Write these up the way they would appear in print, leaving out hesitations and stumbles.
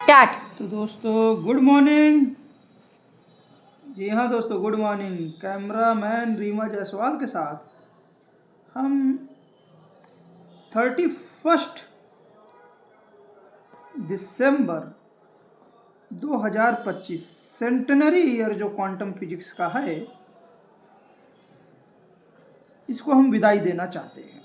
Start. तो दोस्तों good morning. जी हाँ दोस्तों, good morning. Cameraman Reema Jaiswal के साथ हम 31 दिसंबर 2025 सेंटेनरी ईयर जो क्वांटम फिजिक्स का है, इसको हम विदाई देना चाहते हैं।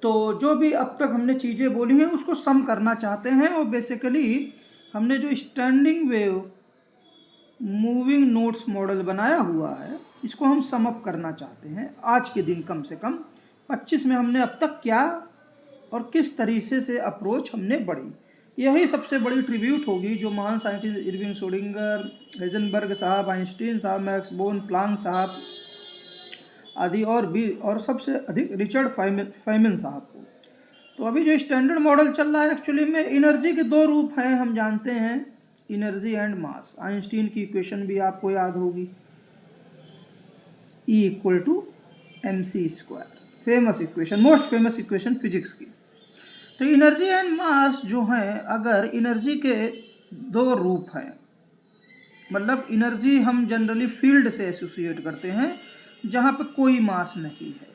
तो जो भी अब तक हमने चीज़ें बोली हैं उसको सम करना चाहते हैं, और बेसिकली हमने जो standing wave moving notes model बनाया हुआ है इसको हम सम अप करना चाहते हैं आज के दिन। कम से कम 25 में हमने अब तक क्या और किस तरीके से अप्रोच हमने बढ़ी, यही सबसे बड़ी ट्रिब्यूट होगी जो महान साइंटिस्ट इरविंग श्रोडिंगर, हेजनबर्ग साहब, आइंस्टीन साहब, मैक्स बोर्न, प्लांक साहब आदि और सबसे अधिक रिचर्ड फाइमन साहब को। तो अभी जो स्टैंडर्ड मॉडल चल रहा है, एक्चुअली में एनर्जी के दो रूप हैं, हम जानते हैं, एनर्जी एंड मास। आइंस्टीन की इक्वेशन भी आपको याद होगी, E equal to mc², famous equation, most famous equation physics की। तो एनर्जी एंड मास जो है, अगर एनर्जी के दो रूप हैं, मतलब एनर्जी हम जनरली फील्ड से एसोसिएट करते हैं जहाँ पे कोई मास नहीं है,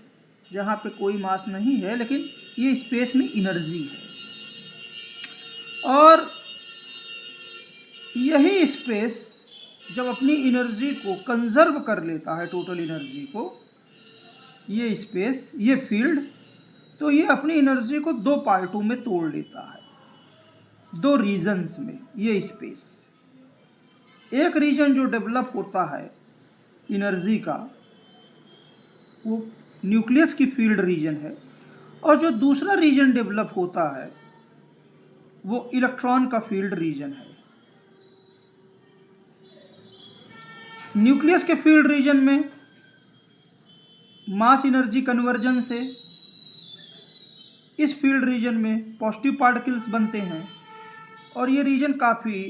जहाँ पे कोई मास नहीं है लेकिन ये स्पेस में एनर्जी है, और यही स्पेस जब अपनी एनर्जी को कंजर्व कर लेता है, टोटल एनर्जी को, ये स्पेस, ये फील्ड, तो ये अपनी एनर्जी को दो पार्टों में तोड़ लेता है, दो रीजन्स में। ये स्पेस, एक रीजन जो डेवलप होता है एनर्जी का, वो न्यूक्लियस की फील्ड रीजन है, और जो दूसरा रीजन डेवलप होता है वो इलेक्ट्रॉन का फील्ड रीजन है। न्यूक्लियस के फील्ड रीजन में मास एनर्जी कन्वर्जन से इस फील्ड रीजन में पॉजिटिव पार्टिकल्स बनते हैं, और ये रीजन काफ़ी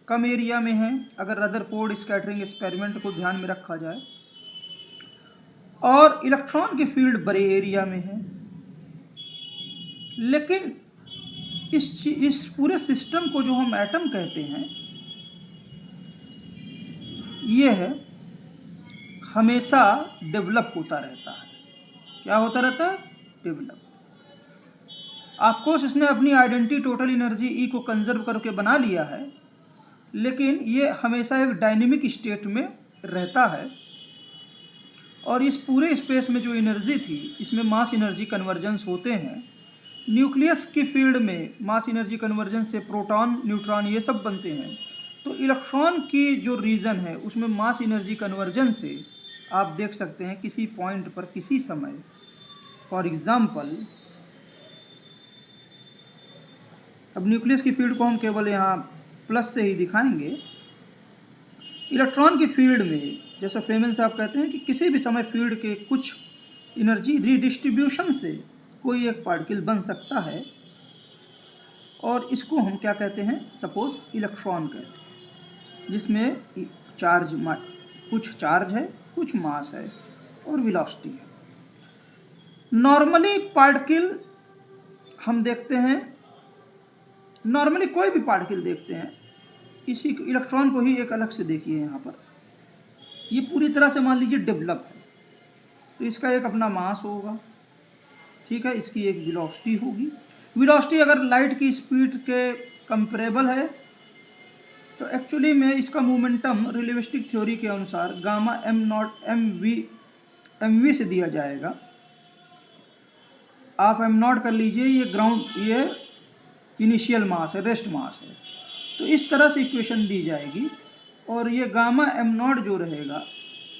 कम एरिया में है अगर रदरफोर्ड स्कैटरिंग एक्सपेरिमेंट को ध्यान में रखा जाए, और इलेक्ट्रॉन की फील्ड बड़े एरिया में है। लेकिन इस पूरे सिस्टम को जो हम एटम कहते हैं, ये है हमेशा डेवलप होता रहता है। क्या होता रहता है? डेवलप। ऑफकोर्स इसने अपनी आइडेंटिटी टोटल एनर्जी ई को कंजर्व करके बना लिया है, लेकिन ये हमेशा एक डायनेमिक स्टेट में रहता है, और इस पूरे स्पेस में जो एनर्जी थी, इसमें मास एनर्जी कन्वर्जेंस होते हैं। न्यूक्लियस की फील्ड में मास एनर्जी कन्वर्जेंस से प्रोटॉन, न्यूट्रॉन ये सब बनते हैं। तो इलेक्ट्रॉन की जो रीजन है उसमें मास एनर्जी कन्वर्जन से आप देख सकते हैं किसी पॉइंट पर किसी समय, फॉर एग्जांपल, अब न्यूक्लियस की फील्ड को हम केवल यहाँ प्लस से ही दिखाएंगे। इलेक्ट्रॉन की फील्ड में, जैसा फेमन साहब कहते हैं कि किसी भी समय फील्ड के कुछ एनर्जी रिडिस्ट्रीब्यूशन से कोई एक पार्टिकल बन सकता है, और इसको हम क्या कहते हैं? सपोज इलेक्ट्रॉन कहते हैं, जिसमें कुछ चार्ज है, कुछ मास है और वेलोसिटी है। नॉर्मली पार्टिकल हम देखते हैं, नॉर्मली कोई भी पार्टिकल देखते हैं, इसी इलेक्ट्रॉन को ही एक अलग से देखिए यहाँ पर, ये पूरी तरह से मान लीजिए डेवलप है, तो इसका एक अपना मास होगा, ठीक है, इसकी एक वेलोसिटी होगी। वेलोसिटी अगर लाइट की स्पीड के कंपेरेबल है तो एक्चुअली में इसका मोमेंटम रिलेटिविस्टिक थ्योरी के अनुसार गामा mv से दिया जाएगा। आप m0 कर लीजिए, ये ग्राउंड, ये इनिशियल मास है, रेस्ट मास है, तो इस तरह से इक्वेशन दी जाएगी, और ये गामा m0 जो रहेगा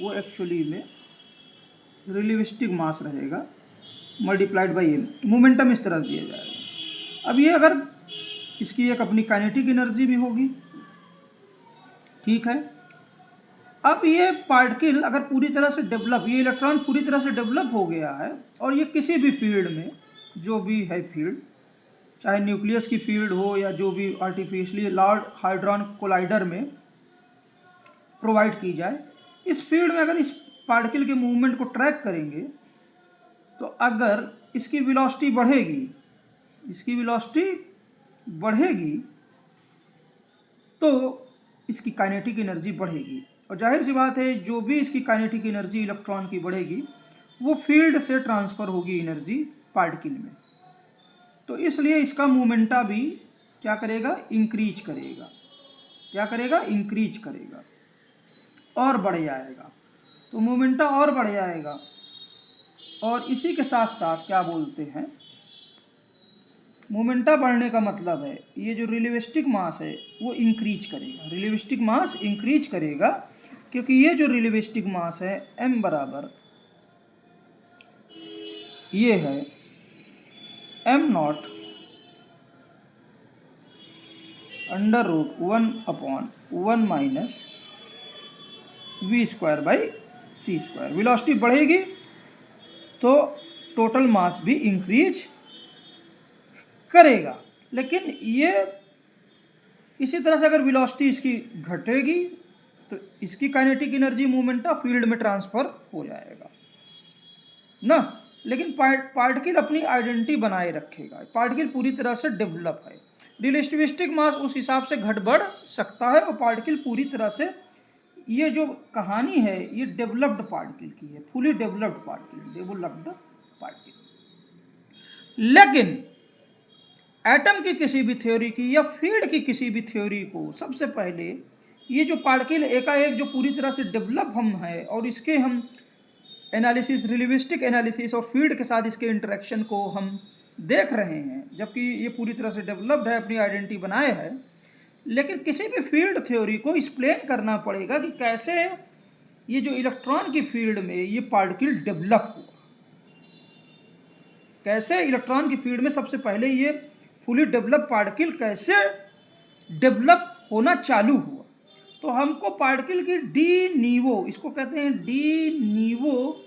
वो एक्चुअली में रिलेटिविस्टिक मास रहेगा मल्टीप्लाइड बाई m, मोमेंटम इस तरह दिया जाएगा। अब ये अगर इसकी एक अपनी काइनेटिक एनर्जी भी होगी, ठीक है। अब ये पार्टिकल अगर पूरी तरह से डेवलप, ये इलेक्ट्रॉन पूरी तरह से डेवलप हो गया है, और ये किसी भी फील्ड में, जो भी है फील्ड, चाहे न्यूक्लियस की फील्ड हो या जो भी आर्टिफिशियली लार्ज हाइड्रॉन कोलाइडर में प्रोवाइड की जाए, इस फील्ड में अगर इस पार्टिकल के मूवमेंट को ट्रैक करेंगे, तो अगर इसकी वेलोसिटी बढ़ेगी, इसकी वेलोसिटी बढ़ेगी, तो इसकी काइनेटिक एनर्जी बढ़ेगी, और जाहिर सी बात है जो भी इसकी काइनेटिक एनर्जी इलेक्ट्रॉन की बढ़ेगी वो फील्ड से ट्रांसफ़र होगी एनर्जी पार्टिकल में। तो इसलिए इसका मोमेंटा भी क्या करेगा, इंक्रीज करेगा। क्या करेगा, इंक्रीज करेगा और बढ़ जाएगा। तो मोमेंटा और बढ़ जाएगा, और इसी के साथ साथ क्या बोलते हैं, मोमेंटा बढ़ने का मतलब है ये जो रिलेटिविस्टिक मास है वो इंक्रीज करेगा। रिलेटिविस्टिक मास इंक्रीज करेगा क्योंकि ये जो रिलेटिविस्टिक मास है m बराबर ये है m0 √1/1 माइनस v²/c²। वेलोसिटी बढ़ेगी तो टोटल मास भी इंक्रीज करेगा। लेकिन ये इसी तरह से अगर वेलोसिटी इसकी घटेगी तो इसकी काइनेटिक एनर्जी मोमेंटा फील्ड में ट्रांसफ़र हो जाएगा ना। लेकिन पार्टिकल अपनी आइडेंटिटी बनाए रखेगा। पार्टिकल पूरी तरह से डेवलप है। रिलेटिविस्टिक मास उस हिसाब से घट बढ़ सकता है, और पार्टिकल पूरी तरह से, ये जो कहानी है ये डेवलप्ड पार्टिकल की है, फुली डेवलप्ड पार्टिकल। लेकिन एटम की किसी भी थ्योरी की या फील्ड की किसी भी थ्योरी को सबसे पहले ये जो पार्टिकल एकाएक जो पूरी तरह से डेवलप हम है, और इसके हम एनालिसिस, रिलेटिविस्टिक एनालिसिस और फील्ड के साथ इसके इंटरेक्शन को हम देख रहे हैं, जबकि ये पूरी तरह से डेवलप्ड है, अपनी आइडेंटिटी बनाए है। लेकिन किसी भी फील्ड थ्योरी को एक्सप्लेन करना पड़ेगा कि कैसे ये जो इलेक्ट्रॉन की फील्ड में ये पार्टिकल डेवलप हुआ, कैसे इलेक्ट्रॉन की फील्ड में सबसे पहले ये फुली डेवलप पार्टिकल कैसे डेवलप होना चालू हुआ। तो हमको पार्टिकल की डी नीवो, इसको कहते हैं डी नीवो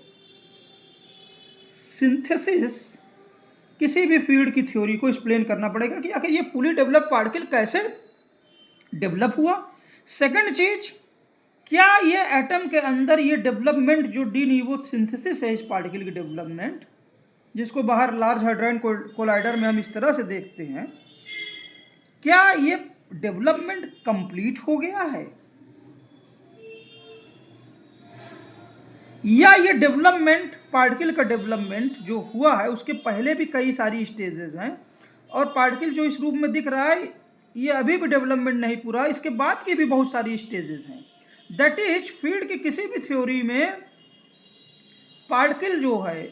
सिंथेसिस, किसी भी फील्ड की थ्योरी को एक्सप्लेन करना पड़ेगा कि आखिर ये फुली डेवलप पार्टिकल कैसे डेवलप हुआ। सेकंड चीज, क्या ये एटम के अंदर ये डेवलपमेंट जो डी नीवो सिंथेसिस है इस पार्टिकल की डेवलपमेंट, जिसको बाहर लार्ज हाइड्रोजन कोलाइडर में हम इस तरह से देखते हैं, क्या ये डेवलपमेंट कंप्लीट हो गया है, या ये डेवलपमेंट, पार्टिकल का डेवलपमेंट जो हुआ है उसके पहले भी कई सारी स्टेजेस हैं, और पार्टिकल जो इस रूप में दिख रहा है ये अभी भी डेवलपमेंट नहीं पूरा, इसके बाद की भी बहुत सारी स्टेजेस हैं। दैट इज, फील्ड की किसी भी थ्योरी में पार्टिकल जो है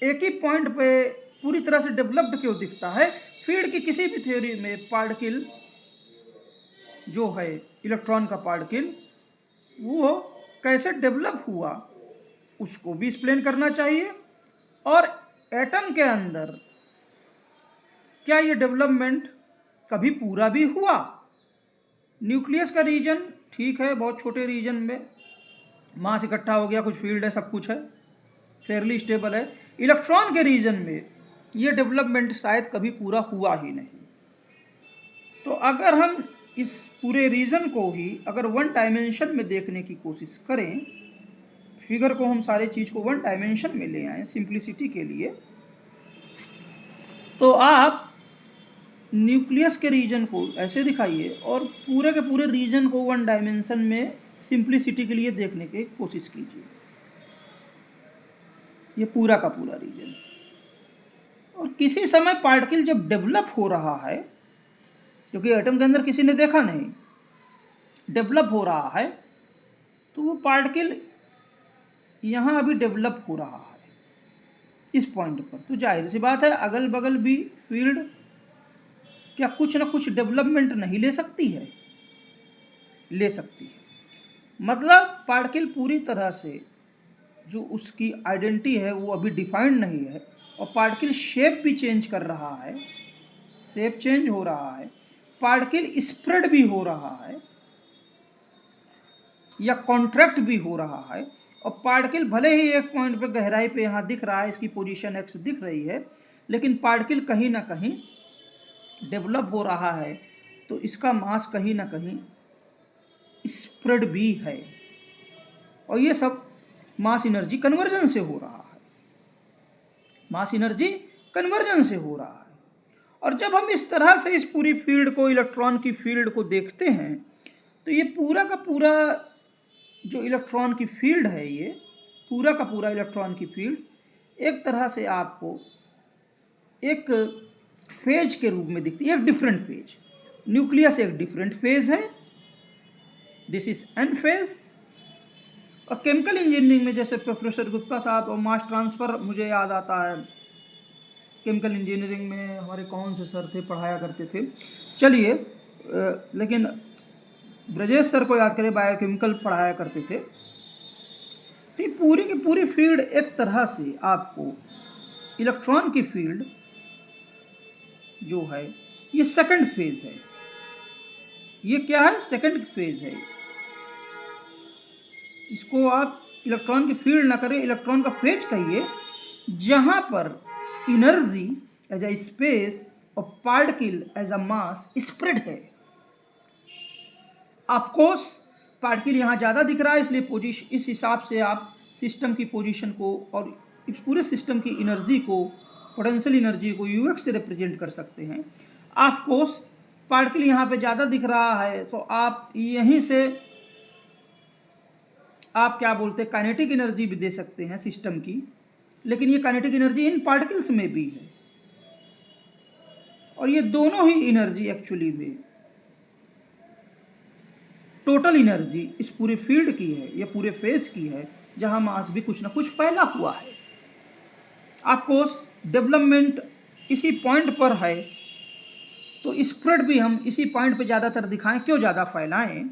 एक ही पॉइंट पे पूरी तरह से डेवलप्ड क्यों दिखता है। फील्ड की किसी भी थ्योरी में पार्टिकल जो है, इलेक्ट्रॉन का पार्टिकल, वो कैसे डेवलप हुआ उसको भी एक्सप्लेन करना चाहिए। और एटम के अंदर क्या ये डेवलपमेंट कभी पूरा भी हुआ। न्यूक्लियस का रीजन ठीक है, बहुत छोटे रीजन में मास इकट्ठा हो गया, कुछ फील्ड है, सब कुछ है, फेयरली स्टेबल है। इलेक्ट्रॉन के रीजन में ये डेवलपमेंट शायद कभी पूरा हुआ ही नहीं। तो अगर हम इस पूरे रीजन को ही अगर वन डायमेंशन में देखने की कोशिश करें, फिगर को हम सारे चीज़ को वन डायमेंशन में ले आए सिंप्लिसिटी के लिए, तो आप न्यूक्लियस के रीजन को ऐसे दिखाइए और पूरे के पूरे रीजन को वन डायमेंशन में सिंप्लिसिटी के लिए देखने की कोशिश कीजिए। ये पूरा का पूरा रीजन, और किसी समय पार्टिकल जब डेवलप हो रहा है, क्योंकि एटम के अंदर किसी ने देखा नहीं, डेवलप हो रहा है, तो वो पार्टिकल यहाँ अभी डेवलप हो रहा है इस पॉइंट पर, तो जाहिर सी बात है अगल बगल भी फील्ड क्या कुछ ना कुछ डेवलपमेंट नहीं ले सकती है, ले सकती है। मतलब पार्टिकल पूरी तरह से जो उसकी आइडेंटिटी है वो अभी डिफाइंड नहीं है, और पार्टिकल शेप भी चेंज कर रहा है, शेप चेंज हो रहा है, पार्टिकल स्प्रेड भी हो रहा है या कॉन्ट्रैक्ट भी हो रहा है, और पार्टिकल भले ही एक पॉइंट पे गहराई पे यहाँ दिख रहा है, इसकी पोजीशन x दिख रही है, लेकिन पार्टिकल कहीं ना कहीं डेवलप हो रहा है, तो इसका मास कहीं ना कहीं स्प्रेड भी है, और ये सब मास एनर्जी कन्वर्जन से हो रहा है, मास एनर्जी कन्वर्जन से हो रहा है। और जब हम इस तरह से इस पूरी फील्ड को, इलेक्ट्रॉन की फील्ड को देखते हैं तो ये पूरा का पूरा जो इलेक्ट्रॉन की फील्ड है, ये पूरा का पूरा इलेक्ट्रॉन की फील्ड एक तरह से आपको एक फेज के रूप में दिखती है, एक डिफरेंट फेज। न्यूक्लियस एक डिफरेंट फेज है, दिस इज एन फेज। और केमिकल इंजीनियरिंग में जैसे प्रोफेसर गुप्ता साहब और मास ट्रांसफ़र मुझे याद आता है, केमिकल इंजीनियरिंग में हमारे कौन से सर थे पढ़ाया करते थे, चलिए लेकिन ब्रजेश सर को याद करें, बायोकेमिकल पढ़ाया करते थे। तो ये पूरी की पूरी फील्ड एक तरह से आपको इलेक्ट्रॉन की फील्ड जो है ये सेकंड फेज है। ये क्या है? सेकंड फेज है। इसको आप इलेक्ट्रॉन की फील्ड ना करें, इलेक्ट्रॉन का फेज कहिए, जहां पर एनर्जी एज अ स्पेस और particle as a mass spread है। ऑफकोर्स पार्टिकल यहाँ ज़्यादा दिख रहा है, इसलिए पोजीशन इस हिसाब से आप सिस्टम की पोजीशन को और इस पूरे सिस्टम की एनर्जी को, पोटेंशियल एनर्जी को यूएक्स से रिप्रेजेंट कर सकते हैं। ऑफकोर्स पार्टिकल यहाँ पे ज़्यादा दिख रहा है, तो आप यहीं से आप क्या बोलते हैं, काइनेटिक एनर्जी भी दे सकते हैं सिस्टम की, लेकिन ये काइनेटिक एनर्जी इन पार्टिकल्स में भी है। और ये दोनों ही एनर्जी एक्चुअली में टोटल एनर्जी इस पूरे फील्ड की है, ये पूरे फेज की है, जहां मास भी कुछ ना कुछ फैला हुआ है। ऑफकोर्स डेवलपमेंट इसी पॉइंट पर है, तो स्प्रेड भी हम इसी पॉइंट पे ज़्यादातर दिखाएं, क्यों ज़्यादा फैलाएं।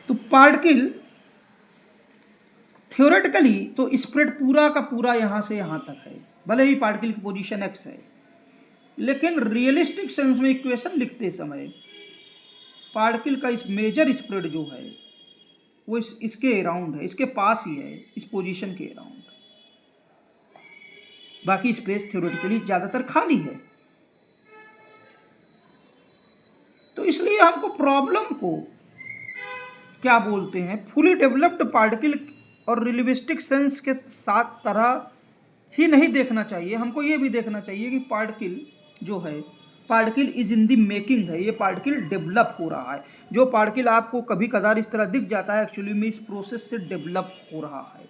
तो पार्टिकल थ्योरेटिकली तो स्प्रेड पूरा का पूरा यहाँ से यहाँ तक है, भले ही पार्टिकल की पोजीशन एक्स है, लेकिन रियलिस्टिक सेंस में इक्वेशन लिखते समय पार्टिकल का इस मेजर स्प्रेड जो है वो इसके अराउंड है, इसके पास ही है, इस पोजीशन के अराउंड। बाकी स्पेस थ्योरेटिकली ज़्यादातर खाली है। तो इसलिए हमको प्रॉब्लम को क्या बोलते हैं, फुली डेवलप्ड पार्टिकल और रिलेटिविस्टिक सेंस के साथ तरह ही नहीं देखना चाहिए। हमको ये भी देखना चाहिए कि पार्टिकल जो है, particle is in the making है, ये पार्टिकल डेवलप हो रहा है। जो पार्टिकल आपको कभी कदार इस तरह दिख जाता है, एक्चुअली में इस प्रोसेस से डेवलप हो रहा है।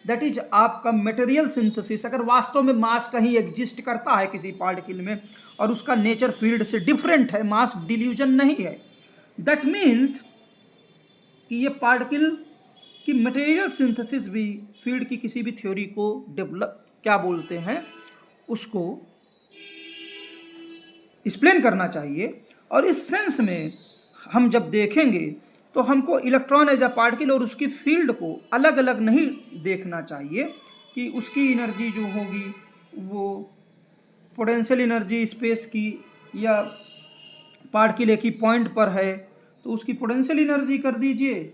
दैट इज आपका मटेरियल सिंथेसिस। अगर वास्तव में मास कहीं एग्जिस्ट करता है किसी पार्टिकल में और उसका नेचर फील्ड से डिफरेंट है, मास डिल्यूजन नहीं है, दैट मीन्स कि ये पार्टिकल की मटेरियल सिंथेसिस भी फील्ड की किसी भी थ्योरी को डेवलप क्या बोलते हैं, उसको एक्सप्लेन करना चाहिए। और इस सेंस में हम जब देखेंगे तो हमको इलेक्ट्रॉन एज अ पार्टिकल और उसकी फील्ड को अलग अलग नहीं देखना चाहिए कि उसकी एनर्जी जो होगी वो पोटेंशियल एनर्जी स्पेस की, या पार्टिकल एक ही पॉइंट पर है तो उसकी पोटेंशियल एनर्जी कर दीजिए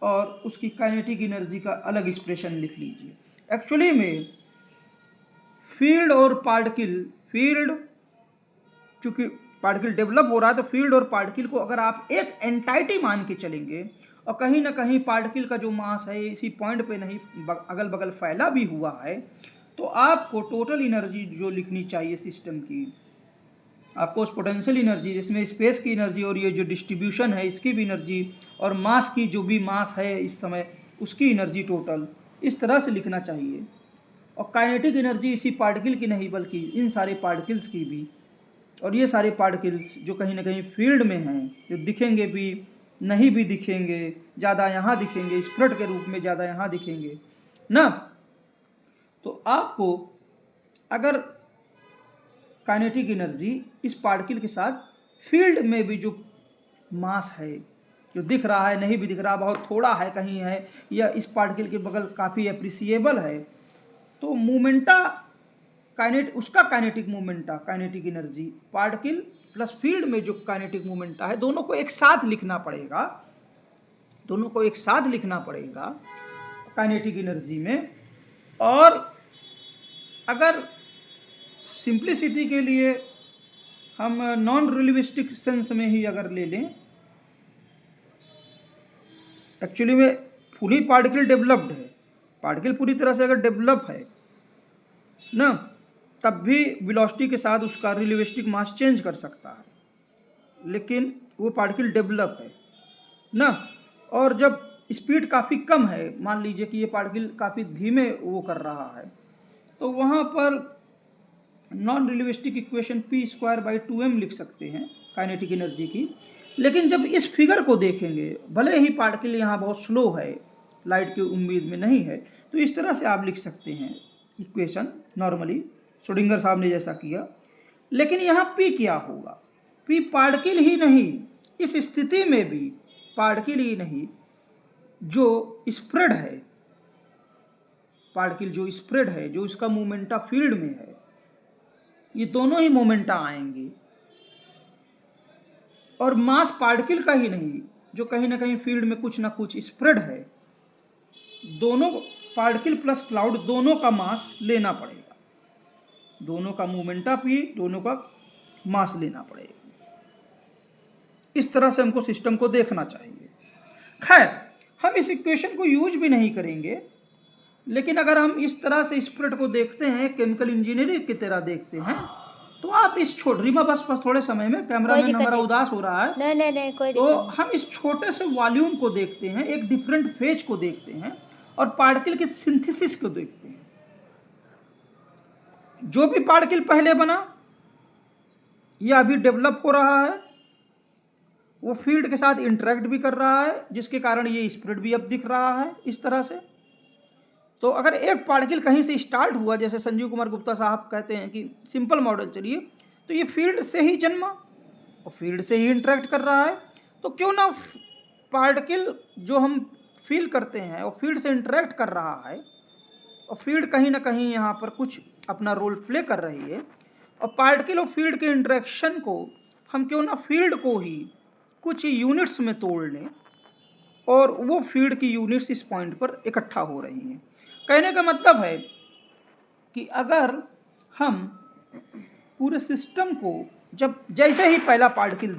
और उसकी काइनेटिक एनर्जी का अलग एक्सप्रेशन लिख लीजिए। एक्चुअली में फील्ड और पार्टिकल, फील्ड चूंकि पार्टिकल डेवलप हो रहा है तो फील्ड और पार्टिकल को अगर आप एक एंटाइटी मान के चलेंगे और कहीं ना कहीं पार्टिकल का जो मास है इसी पॉइंट पे नहीं अगल बगल फैला भी हुआ है, तो आपको टोटल एनर्जी जो लिखनी चाहिए सिस्टम की, आपको उस पोटेंशियल एनर्जी जिसमें स्पेस की एनर्जी और ये जो डिस्ट्रीब्यूशन है इसकी भी एनर्जी और मास की जो भी मास है इस समय उसकी एनर्जी टोटल इस तरह से लिखना चाहिए। और काइनेटिक एनर्जी इसी पार्टिकल की नहीं बल्कि इन सारे पार्टिकल्स की भी, और ये सारे पार्टिकल्स जो कहीं ना कहीं फील्ड में हैं, जो दिखेंगे भी नहीं भी दिखेंगे, ज़्यादा यहाँ दिखेंगे स्प्रेड के रूप में, ज़्यादा यहाँ दिखेंगे ना। तो आपको अगर काइनेटिक एनर्जी इस पार्टिकल के साथ फील्ड में भी जो मास है जो दिख रहा है, नहीं भी दिख रहा, बहुत थोड़ा है कहीं है, या इस पार्टिकल के बगल काफ़ी अप्रिसिएबल है, तो मोमेंटा उसका kinetic momenta, kinetic energy particle plus field में जो काइनेटिक मोमेंटा है, दोनों को एक साथ लिखना पड़ेगा, दोनों को एक साथ लिखना पड़ेगा काइनेटिक एनर्जी में। और अगर सिंप्लिसिटी के लिए हम नॉन रिलेटिविस्टिक सेंस में ही अगर ले लें, एक्चुअली में फुली पार्टिकल डेवलप्ड है, पार्टिकल पूरी तरह से अगर डेवलप है ना, तब भी वेलोसिटी के साथ उसका रिलेटिविस्टिक मास चेंज कर सकता है, लेकिन वो पार्टिकल डेवलप है ना। और जब स्पीड काफ़ी कम है, मान लीजिए कि ये पार्टिकल काफ़ी धीमे वो कर रहा है, तो वहाँ पर नॉन रिलेटिविस्टिक इक्वेशन p²/2m लिख सकते हैं काइनेटिक एनर्जी की। लेकिन जब इस फिगर को देखेंगे, भले ही पार्टिकल यहाँ बहुत स्लो है, लाइट की उम्मीद में नहीं है, तो इस तरह से आप लिख सकते हैं इक्वेशन नॉर्मली, श्रोडिंगर साहब ने जैसा किया। लेकिन यहाँ p क्या होगा? p पार्टिकल ही नहीं, इस स्थिति में भी पार्टिकल ही नहीं, जो स्प्रेड है, पार्टिकल जो स्प्रेड है, जो इसका मोमेंटा फील्ड में है, ये दोनों ही मोमेंटा आएंगे। और मास पार्टिकल का ही नहीं, जो कहीं ना कहीं फील्ड में कुछ ना कुछ स्प्रेड है, दोनों पार्टिकल प्लस क्लाउड दोनों का मास लेना पड़ेगा, दोनों का मोमेंटा p, दोनों का मास लेना पड़ेगा। इस तरह से हमको सिस्टम को देखना चाहिए। खैर, हम इस इक्वेशन को यूज भी नहीं करेंगे, लेकिन अगर हम इस तरह से स्प्रेड को देखते हैं, केमिकल इंजीनियरिंग की तरह देखते हैं, तो आप इस रीमा बस थोड़े समय में कैमरा मैन हमारा उदास हो रहा है, नहीं कोई तो हम इस छोटे से वॉल्यूम को देखते हैं, एक डिफरेंट फेज को देखते हैं और पार्टिकल की सिंथेसिस को देखते हैं। जो भी पार्टिकल पहले बना या अभी डेवलप हो रहा है, वो फील्ड के साथ इंटरेक्ट भी कर रहा है, जिसके कारण ये स्प्रेड भी अब दिख रहा है इस तरह से। तो अगर एक पार्टिकल कहीं से स्टार्ट हुआ, जैसे संजीव कुमार गुप्ता साहब कहते हैं कि सिंपल मॉडल चलिए, तो ये फील्ड से ही जन्मा और फील्ड से ही इंटरेक्ट कर रहा है, तो क्यों ना पार्टिकल जो हम फील करते हैं और फील्ड से इंटरेक्ट कर रहा है, और फील्ड कहीं ना कहीं यहाँ पर कुछ अपना रोल प्ले कर रही है, और पार्टिकल और फील्ड के इंटरेक्शन को हम क्यों ना फील्ड को ही कुछ यूनिट्स में तोड़ लें, और वो फील्ड की यूनिट्स इस पॉइंट पर इकट्ठा हो रही हैं। कहने का मतलब है कि अगर हम पूरे सिस्टम को जैसे ही पहला पार्टिकल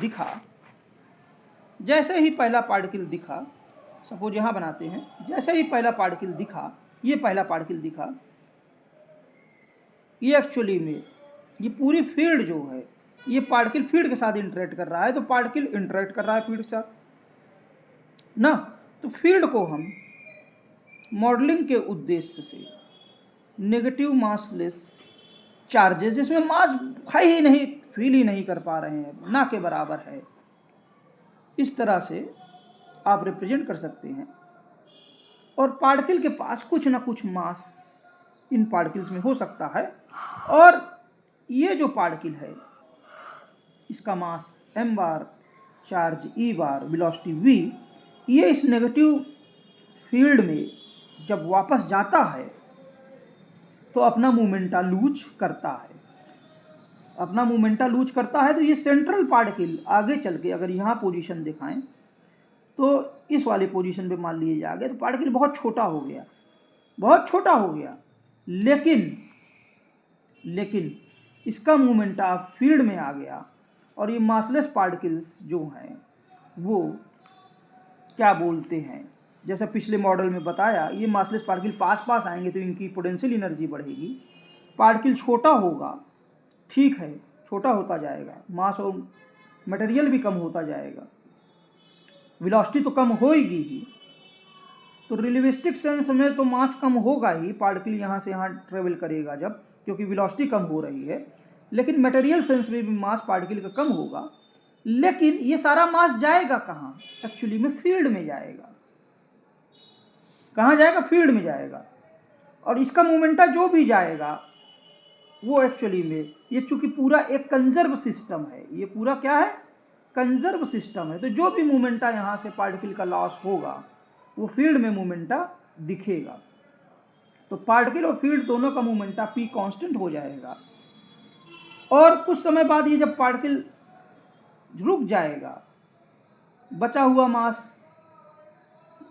दिखा, सपोज यहाँ बनाते हैं, जैसे ही पहला पार्टिकल दिखा, ये पहला पार्टिकल दिखा, ये एक्चुअली में ये पूरी फील्ड जो है, ये पार्टिकल फील्ड के साथ इंटरेक्ट कर रहा है, तो पार्टिकल इंटरेक्ट कर रहा है फील्ड के साथ ना। तो फील्ड को हम मॉडलिंग के उद्देश्य से नेगेटिव मासलेस चार्जेस, जिसमें मास है ही नहीं, फील ही नहीं कर पा रहे हैं, ना के बराबर है, इस तरह से आप रिप्रेजेंट कर सकते हैं। और पार्टिकल के पास कुछ ना कुछ मास इन पार्टिकल्स में हो सकता है, और ये जो पार्टिकल है इसका मास m बार, चार्ज e बार, वेलोसिटी v, ये इस नेगेटिव फील्ड में जब वापस जाता है तो अपना मोमेंटा लूज करता है, तो ये सेंट्रल पार्टिकल आगे चल के अगर यहाँ पोजीशन दिखाएं, तो इस वाले पोजीशन पे मान लिए जाएगा, तो पार्टिकल बहुत छोटा हो गया, लेकिन इसका मोमेंटा फील्ड में आ गया, और ये मासलेस पार्टिकल्स जो हैं वो क्या बोलते हैं, जैसा पिछले मॉडल में बताया, ये मासलेस पार्टिकल पास आएंगे तो इनकी पोटेंशियल एनर्जी बढ़ेगी। पार्टिकल छोटा होगा, ठीक है, छोटा होता जाएगा, मास और मटेरियल भी कम होता जाएगा, वेलोसिटी तो कम होएगी ही, तो रिलेटिविस्टिक सेंस में तो मास कम होगा ही, पार्टिकल यहाँ से यहाँ ट्रेवल करेगा जब, क्योंकि वेलोसिटी कम हो रही है। लेकिन मटेरियल सेंस में भी मास पार्टिकल का कम होगा, लेकिन ये सारा मास जाएगा कहाँ? एक्चुअली में फील्ड में जाएगा। कहाँ जाएगा? फील्ड में जाएगा। और इसका मोमेंटा जो भी जाएगा वो एक्चुअली में, ये चूंकि पूरा एक कंजर्व सिस्टम है, ये पूरा क्या है? कंजर्व सिस्टम है, तो जो भी मोमेंटा यहाँ से पार्टिकल का लॉस होगा वो फील्ड में मोमेंटा दिखेगा। तो पार्टिकल और फील्ड दोनों का मोमेंटा p कांस्टेंट हो जाएगा, और कुछ समय बाद ये जब पार्टिकल रुक जाएगा, बचा हुआ मास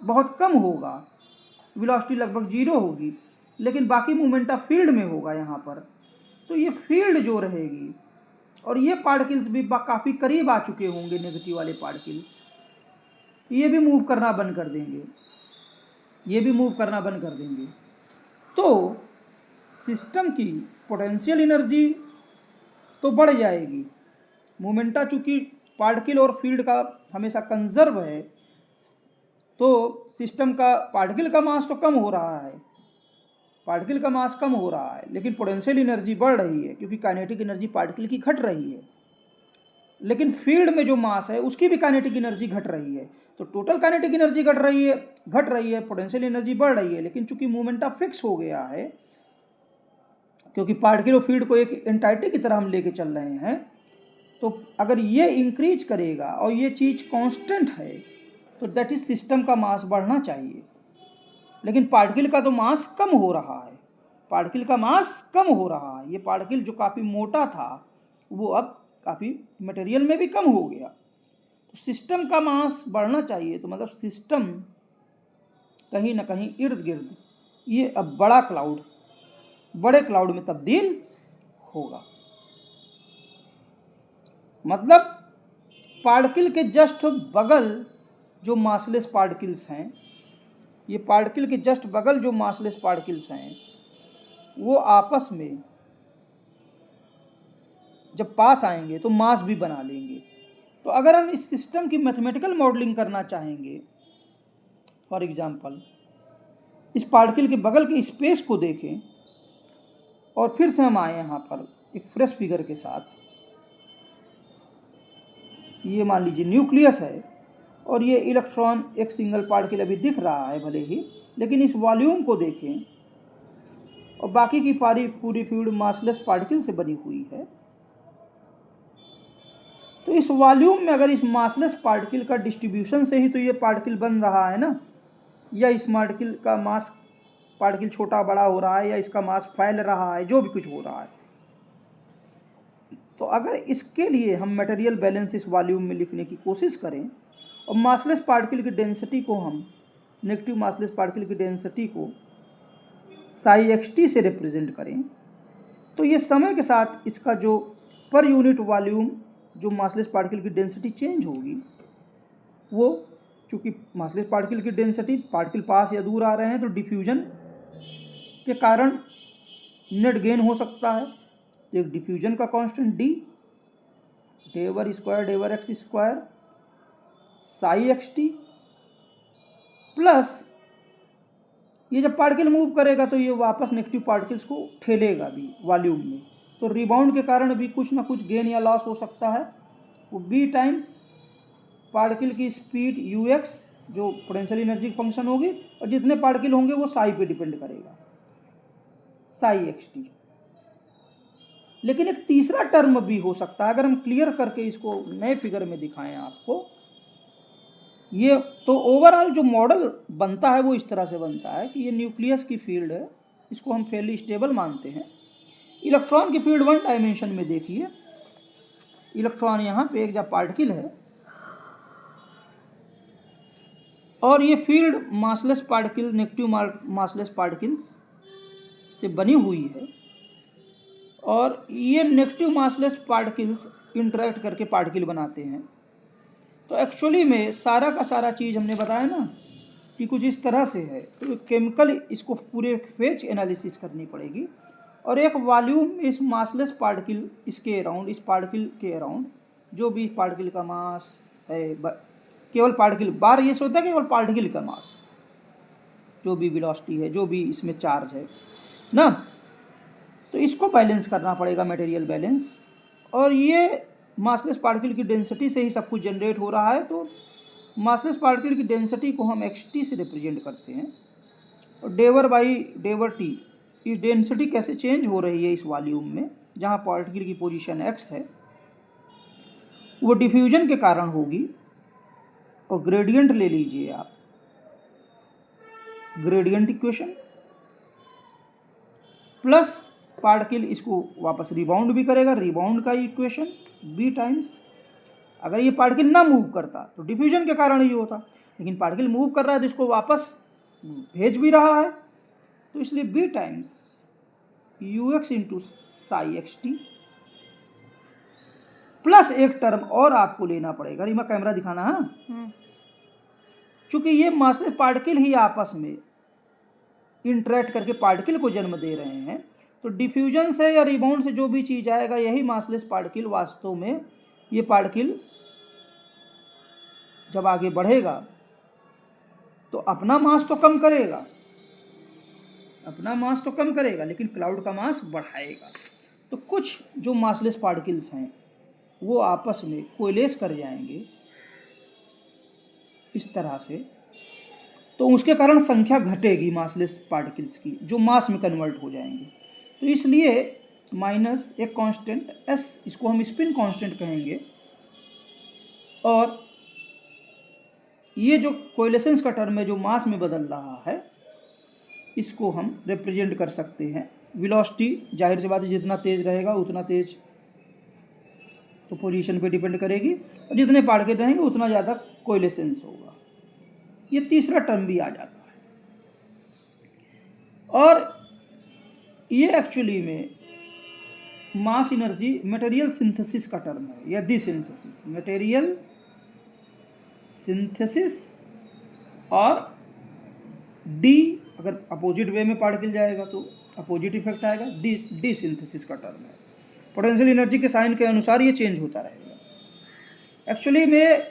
बहुत कम होगा, वेलोसिटी लगभग 0 होगी, लेकिन बाकी मोमेंटा फील्ड में होगा यहाँ पर, तो ये फील्ड जो रहेगी, और ये पार्टिकल्स भी काफ़ी करीब आ चुके होंगे, नेगेटिव वाले पार्टिकल्स, ये भी मूव करना बंद कर देंगे, तो सिस्टम की पोटेंशियल एनर्जी तो बढ़ जाएगी, मोमेंटा चूंकि पार्टिकल और फील्ड का हमेशा कंजर्व है, तो सिस्टम का पार्टिकल का मास तो कम हो रहा है, पार्टिकल का मास कम हो रहा है, लेकिन पोटेंशियल एनर्जी बढ़ रही है क्योंकि काइनेटिक एनर्जी पार्टिकल की घट रही है। लेकिन फील्ड में जो मास है उसकी भी काइनेटिक एनर्जी घट रही है, तो टोटल काइनेटिक एनर्जी घट रही है, पोटेंशियल एनर्जी बढ़ रही है, लेकिन चूंकि मोमेंटा फिक्स हो गया है, क्योंकि पार्टिकल और फील्ड को एक एंटाइटी की तरह हम लेके चल रहे हैं, तो अगर ये इंक्रीज करेगा और ये चीज़ कांस्टेंट है तो दैट इज सिस्टम का मास बढ़ना चाहिए। लेकिन पार्टिकल का तो मास कम हो रहा है, पार्टिकल का मास कम हो रहा है, ये पार्टिकल जो काफ़ी मोटा था वो अब काफ़ी मटेरियल में भी कम हो गया, तो सिस्टम का मास बढ़ना चाहिए। तो मतलब सिस्टम कहीं ना कहीं इर्द गिर्द ये अब बड़े क्लाउड में तब्दील होगा। मतलब पार्टिकल के जस्ट बगल जो मासलेस पार्टिकल्स हैं, ये पार्टिकल के जस्ट बगल जो मासलेस पार्टिकल्स हैं वो आपस में जब पास आएंगे तो मास भी बना लेंगे। तो अगर हम इस सिस्टम की मैथमेटिकल मॉडलिंग करना चाहेंगे, फॉर एग्जांपल इस पार्टिकल के बगल के स्पेस को देखें और फिर से हम आए यहाँ पर एक फ्रेश फिगर के साथ, ये मान लीजिए न्यूक्लियस है और ये इलेक्ट्रॉन एक सिंगल पार्टिकल अभी दिख रहा है भले ही, लेकिन इस वॉल्यूम को देखें और बाकी की पूरी फील्ड मासलेस पार्टिकल से बनी हुई है। तो इस वॉल्यूम में अगर इस मासलेस पार्टिकल का डिस्ट्रीब्यूशन से ही तो ये पार्टिकल बन रहा है ना, या इस पार्टिकल का मास पार्टिकल छोटा बड़ा हो रहा है, या इसका मास फैल रहा है, जो भी कुछ हो रहा है, तो अगर इसके लिए हम मटेरियल बैलेंस इस वॉल्यूम में लिखने की कोशिश करें और मासलेस पार्टिकल की डेंसिटी को हम नेगेटिव मासलेस पार्टिकल की डेंसिटी को साई xt से रिप्रेजेंट करें, तो ये समय के साथ इसका जो पर यूनिट वॉल्यूम जो मासलेस पार्टिकल की डेंसिटी चेंज होगी, वो चूँकि मासलेस पार्टिकल की डेंसिटी पार्टिकल पास या दूर आ रहे हैं तो डिफ्यूजन के कारण नेट गेन हो सकता है। तो एक डिफ्यूजन का कांस्टेंट डी डेवर स्क्वायर डेवर x square psi xt plus ये जब पार्टिकल मूव करेगा तो ये वापस नेगेटिव पार्टिकल्स को ठेलेगा भी वॉल्यूम में, तो रिबाउंड के कारण भी कुछ ना कुछ गेन या लॉस हो सकता है। वो बी टाइम्स पार्टिकल की स्पीड ux जो पोटेंशियल एनर्जी फंक्शन होगी, और जितने पार्टिकल होंगे वो साई पे डिपेंड करेगा, साई xt। लेकिन एक तीसरा टर्म भी हो सकता है, अगर हम क्लियर करके इसको नए फिगर में दिखाएं आपको, ये तो ओवरऑल जो मॉडल बनता है वो इस तरह से बनता है कि ये न्यूक्लियस की फील्ड है, इसको हम फेयरली स्टेबल मानते हैं। इलेक्ट्रॉन की फील्ड वन डायमेंशन में देखिए, इलेक्ट्रॉन यहाँ पे एक जब पार्टिकल है और ये field massless particle negative massless particles से बनी हुई है, और ये नेगेटिव मासलेस पार्टिकल्स इंटरेक्ट करके पार्टिकल बनाते हैं। तो एक्चुअली में सारा का सारा चीज़ हमने बताया ना कि कुछ इस तरह से है, तो केमिकल इसको पूरे फेज एनालिसिस करनी पड़ेगी, और एक वॉल्यूम में इस मासलेस पार्टिकल इसके अराउंड, इस पार्टिकल के अराउंड जो भी पार्टिकल का मास है, केवल पार्टिकल बार ये सोचता है केवल पार्टिकल का मास, जो भी वेलोसिटी है, जो भी इसमें चार्ज है ना, तो इसको बैलेंस करना पड़ेगा, मटेरियल बैलेंस। और ये मासलेस पार्टिकल की डेंसिटी से ही सब कुछ जनरेट हो रहा है, तो मासलेस पार्टिकल की डेंसिटी को हम xt से रिप्रेजेंट करते हैं, और डेवर बाई डेवर t, इस डेंसिटी कैसे चेंज हो रही है इस वॉल्यूम में जहाँ पार्टिकल की पोजीशन x है, वो डिफ्यूजन के कारण होगी। और ग्रेडियंट ले लीजिए आप, ग्रेडियंट इक्वेशन प्लस पार्टिकल इसको वापस रिबाउंड भी करेगा, रिबाउंड का इक्वेशन b टाइम्स, अगर ये पार्टिकल ना मूव करता तो डिफ्यूजन के कारण ही होता, लेकिन पार्टिकल मूव कर रहा है तो इसको वापस भेज भी रहा है, तो इसलिए b times ux into Sai xt plus एक टर्म और आपको लेना पड़ेगा, रिमा कैमरा दिखाना है, क्योंकि ये मासलेस पार्टिकल ही आपस में इंटरेक्ट करके पार्टिकल को जन्म दे रहे हैं, तो डिफ्यूजन से या रिबाउंड से जो भी चीज़ आएगा, यही मासलेस पार्टिकल वास्तव में, ये पार्टिकल जब आगे बढ़ेगा तो अपना मास तो कम करेगा, लेकिन क्लाउड का मास बढ़ाएगा। तो कुछ जो मासलेस पार्टिकल्स हैं वो आपस में कोलेस कर जाएंगे इस तरह से, तो उसके कारण संख्या घटेगी मासलेस पार्टिकल्स की, जो मास में कन्वर्ट हो जाएंगे। तो इसलिए माइनस एक कांस्टेंट s, इसको हम स्पिन कांस्टेंट कहेंगे, और ये जो कोएलेसेंस का टर्म है जो मास में बदल रहा है, इसको हम रिप्रेजेंट कर सकते हैं वेलोसिटी। जाहिर सी बात है, जितना तेज रहेगा उतना तेज तो पोजीशन पे डिपेंड करेगी, और जितने पार्टिकल रहेंगे उतना ज़्यादा कोएलेसेंस होगा। ये तीसरा टर्म भी आ जाता है। और ये एक्चुअली में मास एनर्जी मटेरियल सिंथेसिस का टर्म है, या दी सिंथेसिस, मटेरियल सिंथेसिस, और डी अगर अपोजिट वे में पार्टिकल जाएगा तो अपोजिट इफेक्ट आएगा, डी सिंथेसिस का टर्म है। पोटेंशियल एनर्जी के साइन के अनुसार ये चेंज होता रहेगा। एक्चुअली में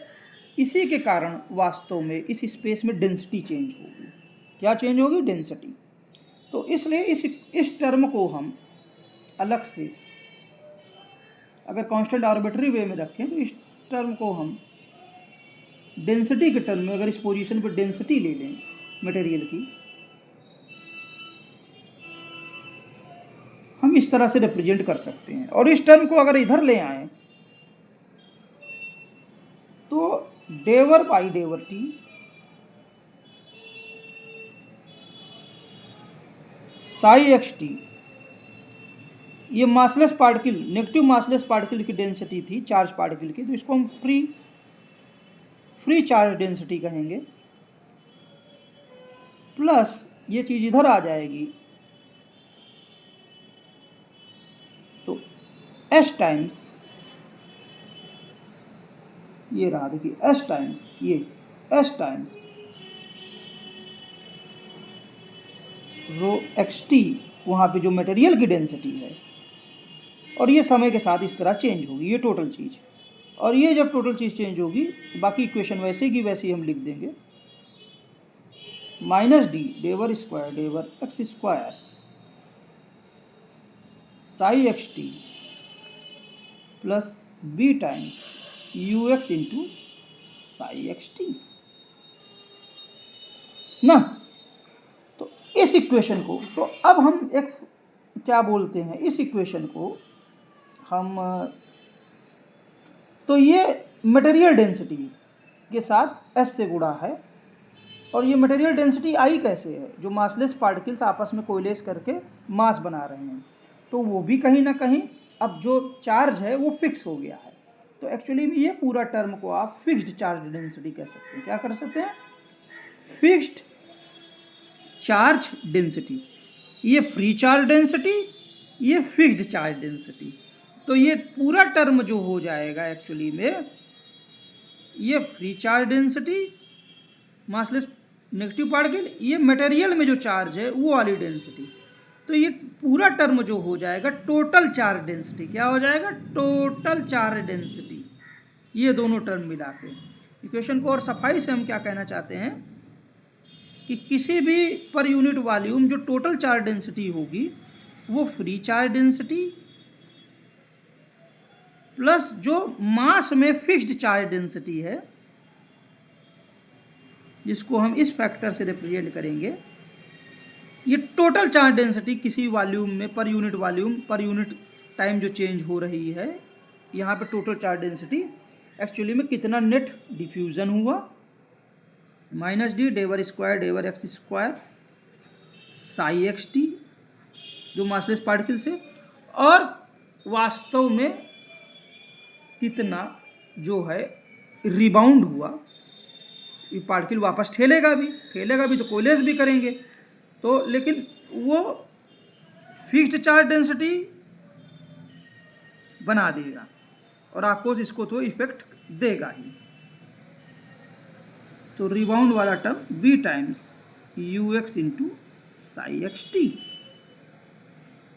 इसी के कारण वास्तव में इस स्पेस में डेंसिटी चेंज होगी। क्या चेंज होगी? डेंसिटी। तो इसलिए इस टर्म को हम अलग से अगर कांस्टेंट आर्बिट्री वे में रखें तो इस टर्म को हम डेंसिटी के टर्म में, अगर इस पोजीशन पर डेंसिटी ले लें मटेरियल की, हम इस तरह से रिप्रेजेंट कर सकते हैं। और इस टर्म को अगर इधर ले आए तो डेवर बाई डेवर टी साई एक्स टी, ये massless particle, negative massless particle की डेंसिटी थी, चार्ज पार्टिकल की, तो इसको हम फ्री चार्ज डेंसिटी कहेंगे। प्लस ये चीज इधर आ जाएगी तो एस टाइम्स, ये रहा देखिए एस टाइम्स, ये एस टाइम्स रो एक्स टी, वहाँ पे जो मटेरियल की डेंसिटी है, और ये समय के साथ इस तरह चेंज होगी, ये टोटल चीज़। और ये जब टोटल चीज़ चेंज होगी, बाकी इक्वेशन वैसे की वैसे ही हम लिख देंगे, माइनस डी डेवर स्क्वायर डेवर x square psi x T plus B times you x into psi x T ना। तो इस इक्वेशन को, तो अब हम एक क्या बोलते हैं, इस इक्वेशन को हम, तो ये मटेरियल डेंसिटी के साथ s से गुणा है, और ये मटेरियल डेंसिटी आई कैसे है, जो मासलेस पार्टिकल्स आपस में कोलेस करके मास बना रहे हैं, तो वो भी कहीं ना कहीं अब जो चार्ज है वो फिक्स हो गया है। तो एक्चुअली में ये पूरा टर्म को आप फिक्स्ड चार्ज डेंसिटी कह सकते हैं। क्या कर सकते हैं? Fixed charge density. ये फ्री चार्ज डेंसिटी, ये फिक्स्ड चार्ज डेंसिटी। तो ये पूरा टर्म जो हो जाएगा एक्चुअली में, ये free charge density massless negative particle, ये मटेरियल में जो चार्ज है वो वाली डेंसिटी। तो ये पूरा टर्म जो हो जाएगा टोटल चार्ज डेंसिटी। क्या हो जाएगा? Total charge density. ये दोनों टर्म मिला के इक्वेशन को और सफाई से हम क्या कहना चाहते हैं कि किसी भी पर यूनिट वॉल्यूम जो टोटल चार्ज डेंसिटी होगी वो फ्री चार्ज डेंसिटी प्लस जो मास में फिक्स्ड चार्ज डेंसिटी है, जिसको हम इस फैक्टर से रिप्रेजेंट करेंगे, ये टोटल चार्ज डेंसिटी किसी वॉल्यूम में per unit volume per unit time जो चेंज हो रही है, यहाँ पे टोटल चार्ज डेंसिटी एक्चुअली में कितना नेट डिफ्यूज़न हुआ, माइनस डी डेवर स्क्वायर डेवर x square psi x T जो मासलेस पार्टिकल से, और वास्तव में कितना जो है रिबाउंड हुआ। ये पार्टिकल वापस ठेलेगा भी तो कोलेस भी करेंगे, तो लेकिन वो फिक्स्ड चार्ज डेंसिटी बना देगा और आपको इसको तो इफेक्ट देगा ही। तो रिबाउंड वाला term B times you x into psi x t.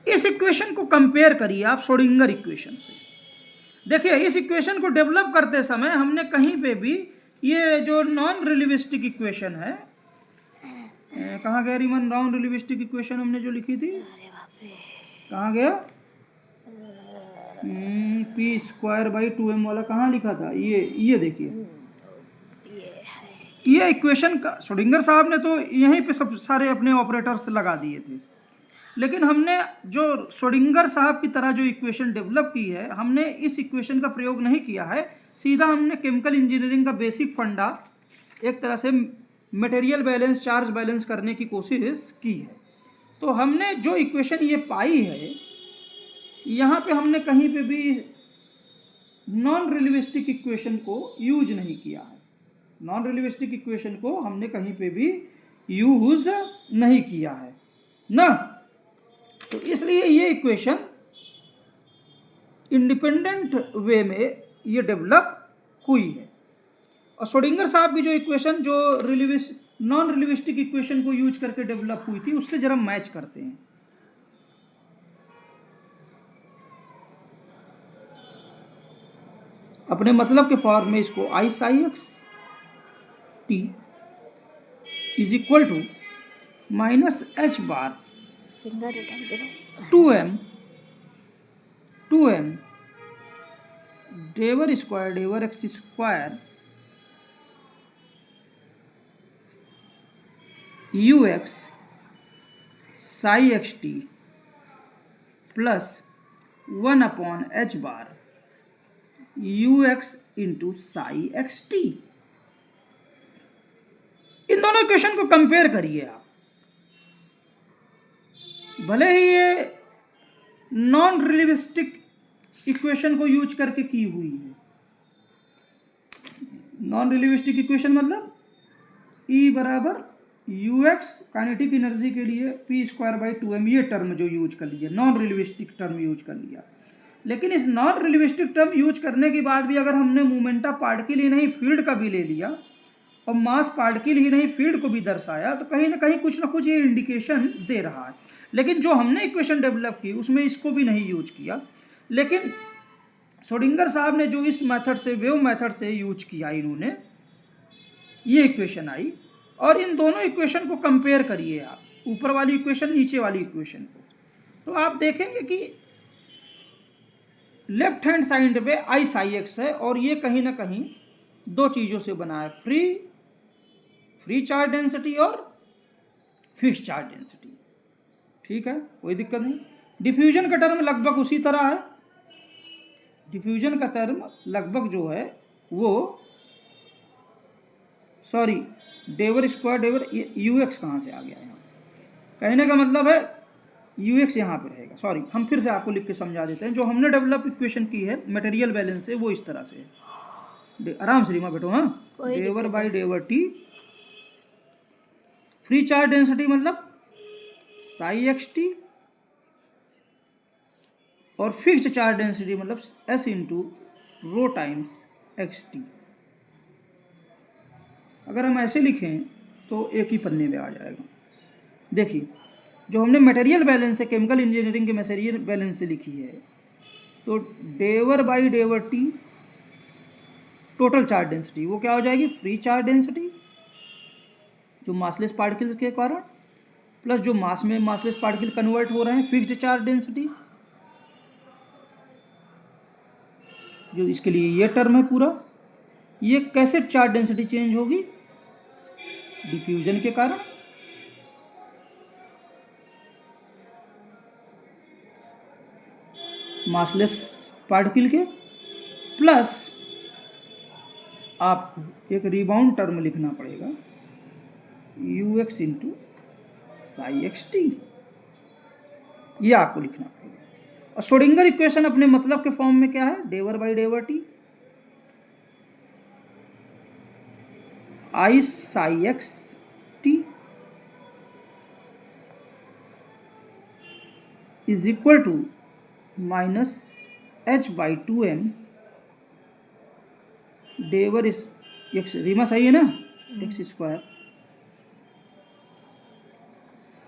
इस इक्वेशन को कंपेयर करिए आप श्रोडिंगर इक्वेशन से। देखिए इस इक्वेशन को डेवलप करते समय हमने कहीं पे भी ये जो नॉन रिलेटिविस्टिक इक्वेशन है, कहाँ गया रिमन, नॉन रिलेटिविस्टिक इक्वेशन हमने जो लिखी थी कहाँ गया, p²/2m वाला कहाँ लिखा था, ये देखिए ये इक्वेशन का श्रोडिंगर साहब ने तो यहीं पे सब सारे अपने ऑपरेटर्स लगा दिए थे, लेकिन हमने जो श्रोडिंगर साहब की तरह जो इक्वेशन डेवलप की है, हमने इस इक्वेशन का प्रयोग नहीं किया है, सीधा हमने केमिकल इंजीनियरिंग का बेसिक फंडा एक तरह से मटेरियल बैलेंस, चार्ज बैलेंस करने की कोशिश की है। तो हमने जो इक्वेशन ये पाई है, यहाँ पे हमने कहीं पे भी नॉन रिलेटिविस्टिक इक्वेशन को यूज नहीं किया है, नॉन रिलेटिविस्टिक इक्वेशन को हमने कहीं पे भी यूज नहीं किया है ना। तो इसलिए ये इक्वेशन इंडिपेंडेंट वे में ये डेवलप हुई है। और श्रोडिंगर साहब की जो इक्वेशन जो नॉन रिलेटिविस्टिक इक्वेशन को यूज करके डेवलप हुई थी, उससे जरा मैच करते हैं। अपने मतलब के फॉर्म में इसको I psi x t is equal to minus h bar 2m डेवर स्क्वायर डेवर x square ux psi x t plus 1/h bar ux into psi x t। इन दोनों इक्वेशन को कंपेयर करिए आप। भले ही ये नॉन रिलेटिविस्टिक इक्वेशन को यूज करके की हुई है, नॉन रिलेटिविस्टिक इक्वेशन मतलब E बराबर ux काइनेटिक एनर्जी के लिए p²/2m, ये टर्म जो यूज कर लिया, नॉन रिलेटिविस्टिक टर्म यूज कर लिया। लेकिन इस नॉन रिलेटिविस्टिक टर्म यूज करने के बाद भी अगर हमने मोमेंटा पार्टिकल ही नहीं फील्ड का भी ले लिया और मास पार्टिकल ही नहीं फील्ड को भी दर्शाया, तो कहीं ना कहीं कुछ ना कुछ ये इंडिकेशन दे रहा है। लेकिन जो हमने इक्वेशन डेवलप की उसमें इसको भी नहीं यूज किया, लेकिन श्रोडिंगर साहब ने जो इस मेथड से, वेव मेथड से यूज किया, इन्होंने ये इक्वेशन आई। और इन दोनों इक्वेशन को कंपेयर करिए आप, ऊपर वाली इक्वेशन नीचे वाली इक्वेशन को, तो आप देखेंगे कि लेफ्ट हैंड साइड पे I psi x है और ये कहीं ना कहीं दो चीज़ों से बना है, फ्री चार्ज डेंसिटी और फिक्स चार्ज डेंसिटी। ठीक है, कोई दिक्कत नहीं। डिफ्यूजन का टर्म लगभग उसी तरह है, डिफ्यूजन का टर्म लगभग जो है वो, सॉरी डेवर स्क्वायर डेवर ux कहाँ से आ गया यहाँ, कहने का मतलब है ux यहाँ पे रहेगा। सॉरी, हम फिर से आपको लिख के समझा देते हैं। जो हमने डेवलप इक्वेशन की है मटेरियल बैलेंस से, वो इस तरह से है। आराम से रीमा बैठो, हाँ। डेवर बाई डेवर टी, फ्री चार्ज डेंसिटी मतलब साई एक्स टी, और फिक्स्ड चार्ज डेंसिटी मतलब s into rho times x T. अगर हम ऐसे लिखें तो एक ही पन्ने में आ जाएगा। देखिए, जो हमने मटेरियल बैलेंस से, केमिकल इंजीनियरिंग के मटेरियल बैलेंस से लिखी है, तो डेवर बाई डेवर टी टोटल चार्ज डेंसिटी, वो क्या हो जाएगी, फ्री चार्ज डेंसिटी जो मासलेस पार्टिकल्स के कारण, प्लस जो मास में मासलेस पार्टिकल कन्वर्ट हो रहे हैं, फिक्स्ड चार्ज डेंसिटी, जो इसके लिए ये टर्म है पूरा। ये कैसे चार्ज डेंसिटी चेंज होगी, डिफ्यूजन के कारण। मासलेस पार्टिकल के, प्लस आपको एक रिबाउंड टर्म लिखना पड़ेगा ux into psi x T, ये आपको लिखना पड़ेगा। और श्रोडिंगर इक्वेशन अपने मतलब के फॉर्म में क्या है, डेवर बाई डेवर T I psi x t is equal to minus h by 2m डेवर इस x, रीमा सही है ना, x square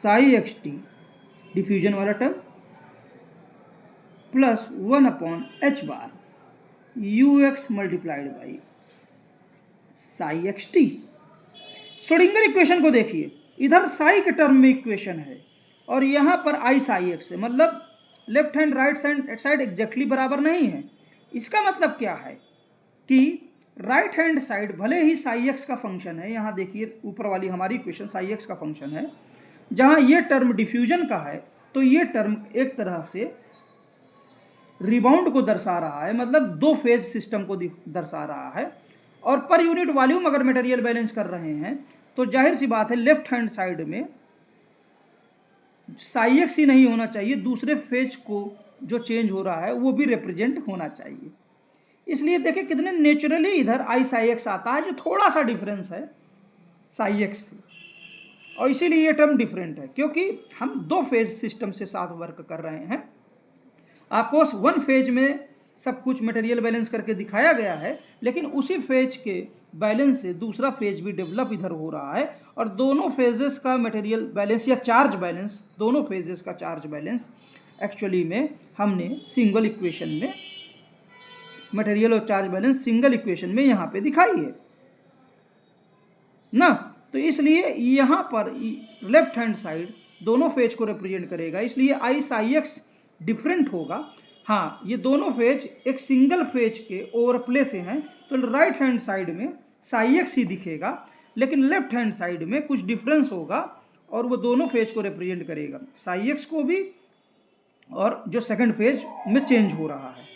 psi x t diffusion वाला term plus 1/h bar ux multiplied by psi x t. Schrodinger equation को देखिए, इधर साई के टर्म में इक्वेशन है और यहाँ पर आई साई एक्स है, मतलब left hand right side exactly बराबर नहीं है। इसका मतलब क्या है कि राइट हैंड साइड भले ही साई एक्स का फंक्शन है, यहाँ देखिए ऊपर वाली हमारी इक्वेशन साई एक्स का फंक्शन है, जहाँ ये टर्म डिफ्यूजन का है तो ये टर्म एक तरह से रिबाउंड को दर्शा रहा है, मतलब दो फेज सिस्टम को दर्शा रहा है। और पर यूनिट वॉल्यूम अगर मटेरियल बैलेंस कर रहे हैं तो जाहिर सी बात है लेफ्ट हैंड साइड में साई एक्स ही नहीं होना चाहिए, दूसरे फेज को जो चेंज हो रहा है वो भी रिप्रेजेंट होना चाहिए। इसलिए देखिए कितने नेचुरली इधर आई साई एक्स आता है, जो थोड़ा सा डिफरेंस है साई एक्स से, और इसीलिए ये टर्म डिफरेंट है क्योंकि हम दो फेज सिस्टम से साथ वर्क कर रहे हैं। आपको वन फेज में सब कुछ मटेरियल बैलेंस करके दिखाया गया है, लेकिन उसी फेज के बैलेंस से दूसरा फेज भी डेवलप इधर हो रहा है और दोनों फेजेस का मटेरियल बैलेंस या चार्ज बैलेंस, दोनों फेजेस का चार्ज बैलेंस एक्चुअली में हमने सिंगल इक्वेशन में मटेरियल और चार्ज बैलेंस सिंगल इक्वेशन में यहाँ पे दिखाई है ना। तो इसलिए यहाँ पर लेफ्ट हैंड साइड दोनों फेज को रिप्रेजेंट करेगा, इसलिए आई साई एक्स डिफरेंट होगा। हाँ, ये दोनों फेज एक सिंगल फेज के ओवरप्ले से हैं तो राइट हैंड साइड में साई एक्स ही दिखेगा, लेकिन लेफ्ट हैंड साइड में कुछ डिफरेंस होगा और वो दोनों फेज को रिप्रेजेंट करेगा, साई एक्स को भी और जो सेकंड फेज में चेंज हो रहा है।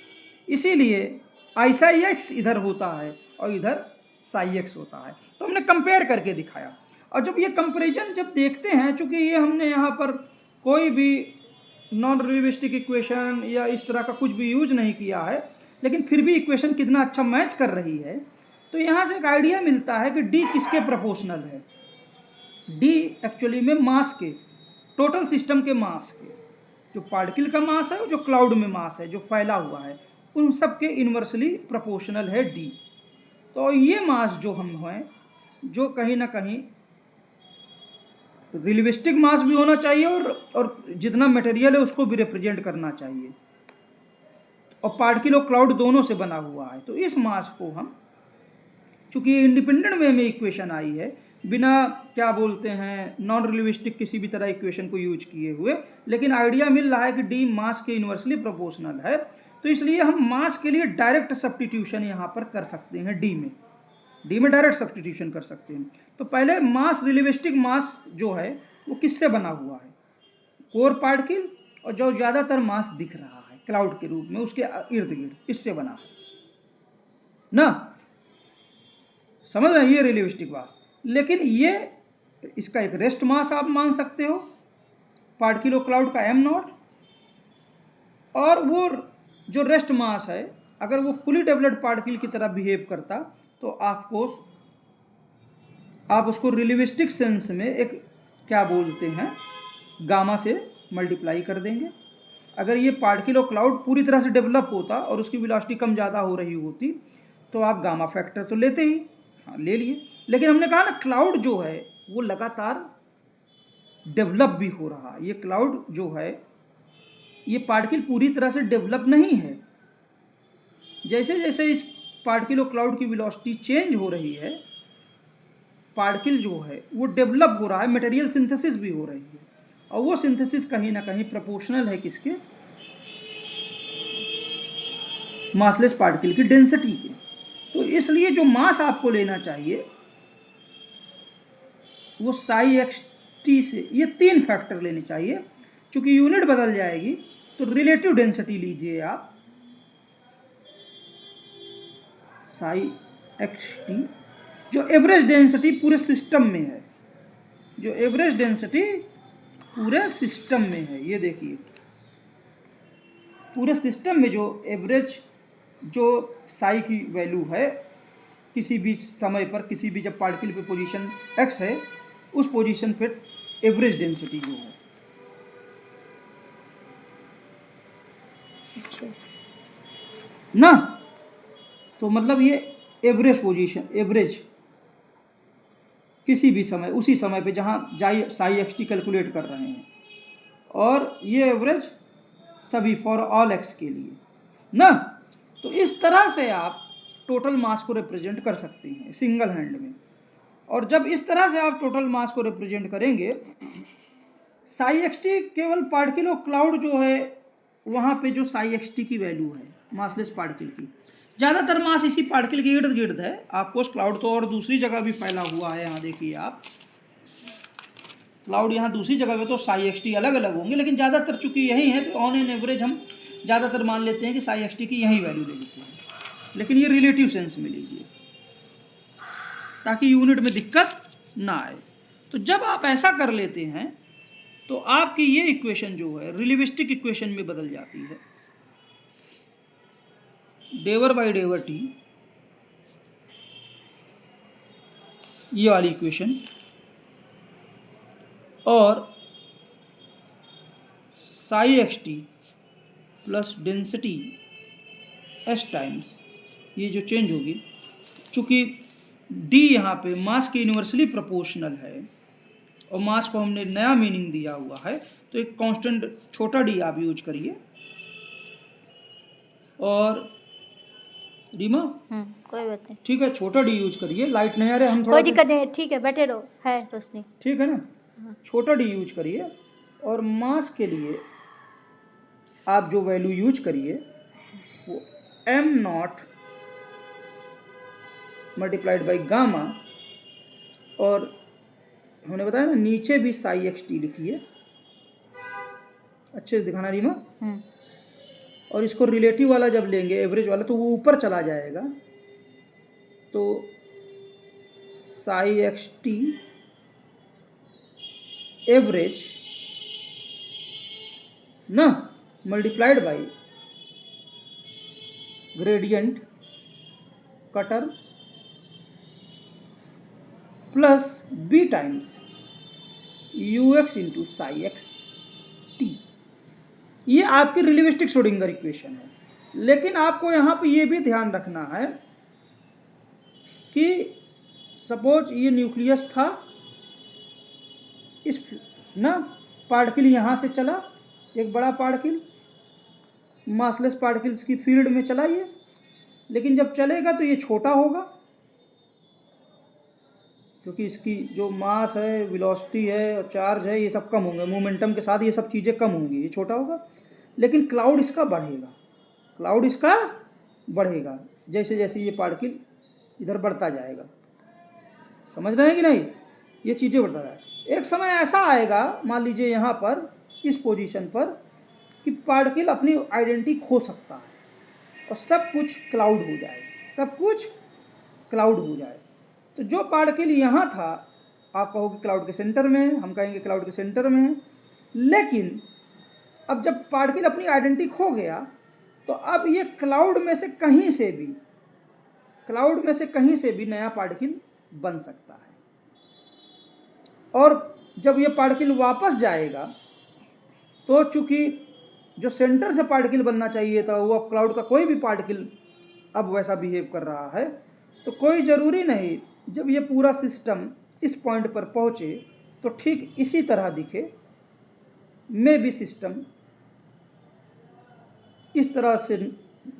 इसीलिए आई साई एक्स इधर होता है और इधर साई एक्स होता है। तो हमने कंपेयर करके दिखाया, और जब ये कंपैरिजन जब देखते हैं, चूँकि ये हमने यहाँ पर कोई भी नॉन रिलेटिविस्टिक इक्वेशन या इस तरह का कुछ भी यूज नहीं किया है, लेकिन फिर भी इक्वेशन कितना अच्छा मैच कर रही है, तो यहाँ से एक आइडिया मिलता है कि डी किसके प्रोपोर्शनल है। डी एक्चुअली में मास के, टोटल सिस्टम के मास के, जो पार्टिकल का मास है, जो क्लाउड में मास है, जो फैला हुआ है, उन सब के इन्वर्सली प्रोपोर्शनल है डी। तो ये मास जो हम हैं, जो कहीं ना कहीं रिलेटिविस्टिक मास भी होना चाहिए और जितना मटेरियल है उसको भी रिप्रेजेंट करना चाहिए, और पार्टिकल और क्लाउड दोनों से बना हुआ है। तो इस मास को हम, चूँकि ये इंडिपेंडेंट वे में इक्वेशन आई है, बिना क्या बोलते हैं नॉन रिलेटिविस्टिक किसी भी तरह इक्वेशन को यूज किए हुए, लेकिन आइडिया मिल रहा है कि डी मास के इन्वर्सली प्रोपोर्शनल है, तो इसलिए हम मास के लिए डायरेक्ट सब्स्टिट्यूशन यहाँ पर कर सकते हैं। डी में डायरेक्ट सब्स्टिट्यूशन कर सकते हैं। तो पहले मास, रिलेटिविस्टिक मास जो है वो किससे बना हुआ है, कोर पार्टिकल और जो ज़्यादातर मास दिख रहा है क्लाउड के रूप में उसके इर्द गिर्द, इससे बना है ना, समझ रहे हैं, ये रिलेटिविस्टिक मास। लेकिन ये इसका एक रेस्ट मास आप मान सकते हो, पार्टिकल और क्लाउड का m0, और वो जो रेस्ट मास है अगर वो फुली डेवलप्ड पार्टिकल की तरह बिहेव करता तो आप उसको रिलेटिविस्टिक सेंस में एक क्या बोलते हैं गामा से मल्टीप्लाई कर देंगे। अगर ये पार्टिकल और क्लाउड पूरी तरह से डेवलप होता और उसकी वेलोसिटी कम ज़्यादा हो रही होती तो आप गामा फैक्टर तो लेते ही, हाँ ले लिए, लेकिन हमने कहा ना क्लाउड जो है वो लगातार डेवलप भी हो रहा है। ये क्लाउड जो है, ये पार्टिकल पूरी तरह से डेवलप नहीं है। जैसे जैसे इस पार्टिकल और क्लाउड की वेलोसिटी चेंज हो रही है, पार्टिकल जो है वो डेवलप हो रहा है, मटेरियल सिंथेसिस भी हो रही है, और वो सिंथेसिस कहीं ना कहीं प्रोपोर्शनल है किसके, मासलेस पार्टिकल की डेंसिटी के। तो इसलिए जो मास आपको लेना चाहिए वो साई एक्स टी से ये 3 फैक्टर लेने चाहिए। चूंकि यूनिट बदल जाएगी तो रिलेटिव डेंसिटी लीजिए आप, साई एक्स टी, जो एवरेज डेंसिटी पूरे सिस्टम में है, जो एवरेज डेंसिटी पूरे सिस्टम में है। ये देखिए पूरे सिस्टम में जो एवरेज जो साई की वैल्यू है किसी भी समय पर, किसी भी जब पार्टिकल पे पोजीशन x है उस पोजीशन पे एवरेज डेंसिटी जो है, ना, तो मतलब ये एवरेज पोजीशन, एवरेज किसी भी समय, उसी समय पे जहाँ साई एक्स टी कैलकुलेट कर रहे हैं, और ये एवरेज सभी फॉर ऑल एक्स के लिए ना। तो इस तरह से आप टोटल मास को रिप्रेजेंट कर सकते हैं सिंगल हैंड में। और जब इस तरह से आप टोटल मास को रिप्रेजेंट करेंगे, साई एक्स टी केवल पार्टिकल और क्लाउड जो है वहाँ पे जो साई एक्स टी की वैल्यू है मासलेस पार्टिकल की, ज़्यादातर मास इसी पार्टिकल के इर्द गिर्द है। आपको क्लाउड तो और दूसरी जगह भी फैला हुआ है, यहाँ देखिए आप क्लाउड यहाँ दूसरी जगह पे तो साई एक्स टी अलग अलग होंगे, लेकिन ज़्यादातर चूंकि यही है तो ऑन एन एवरेज हम ज़्यादातर मान लेते हैं कि साई एक्स टी की यही वैल्यू ले लेते हैं। लेकिन ये रिलेटिव सेंस में लीजिए ताकि यूनिट में दिक्कत ना आए। तो जब आप ऐसा कर लेते हैं तो आपकी ये इक्वेशन जो है रिलेटिविस्टिक इक्वेशन में बदल जाती है। डेवर बाई डेवर टी, ये वाली इक्वेशन, और Sai x T plus density S times, ये जो चेंज होगी, चूँकि डी यहाँ पे मास के यूनिवर्सली प्रोपोर्शनल है और मास को हमने नया मीनिंग दिया हुआ है, तो एक कांस्टेंट छोटा डी आप यूज करिए। और रीमा कोई बात नहीं, ठीक है, छोटा डी यूज करिए, लाइट नहीं आ रहे, हम थोड़ा कोई दिक्कत नहीं, ठीक है बैठे रहो, है रोशनी, ठीक है ना। छोटा डी यूज करिए और मास के लिए आप जो वैल्यू यूज करिए वो am not multiplied by gamma, और हमने बताया ना नीचे भी साई एक्स टी लिखिए, अच्छे से दिखाना रीमा। और इसको रिलेटिव वाला जब लेंगे एवरेज वाला तो वो ऊपर चला जाएगा, तो साई एक्स टी एवरेज ना मल्टीप्लाइड बाई ग्रेडियंट कटर plus B times you x into psi x T. ये आपकी रिलेटिविस्टिक श्रोडिंगर इक्वेशन है। लेकिन आपको यहाँ पे ये भी ध्यान रखना है कि सपोज ये न्यूक्लियस था, इस ना पार्टिकल यहाँ से चला, एक बड़ा पार्टिकल मासलेस पार्टिकल्स की फील्ड में चला ये, लेकिन जब चलेगा तो ये छोटा होगा क्योंकि इसकी जो मास है, वेलोसिटी है और चार्ज है, ये सब कम होंगे, मोमेंटम के साथ ये सब चीज़ें कम होंगी, ये छोटा होगा। लेकिन क्लाउड इसका बढ़ेगा, क्लाउड इसका बढ़ेगा जैसे जैसे ये पार्टिकल इधर बढ़ता जाएगा। समझ रहे हैं कि नहीं, ये चीज़ें बढ़ता जाएगा। एक समय ऐसा आएगा, मान लीजिए यहाँ पर इस पोजीशन पर, कि पार्टिकल अपनी आइडेंटिटी खो सकता है और सब कुछ क्लाउड हो जाए, सब कुछ क्लाउड हो जाए। तो जो पार्टिकल यहाँ था, आप कहोगे क्लाउड के सेंटर में, हम कहेंगे क्लाउड के सेंटर में है, लेकिन अब जब पार्टिकल अपनी आइडेंटिटी खो गया तो अब ये क्लाउड में से कहीं से भी, क्लाउड में से कहीं से भी नया पार्टिकल बन सकता है। और जब ये पार्टिकल वापस जाएगा तो चूंकि जो सेंटर से पार्टिकल बनना चाहिए था वो अब क्लाउड का कोई भी पार्टिकल अब वैसा बिहेव कर रहा है, तो कोई ज़रूरी नहीं जब ये पूरा सिस्टम इस पॉइंट पर पहुँचे तो ठीक इसी तरह दिखे। मे भी सिस्टम इस तरह से,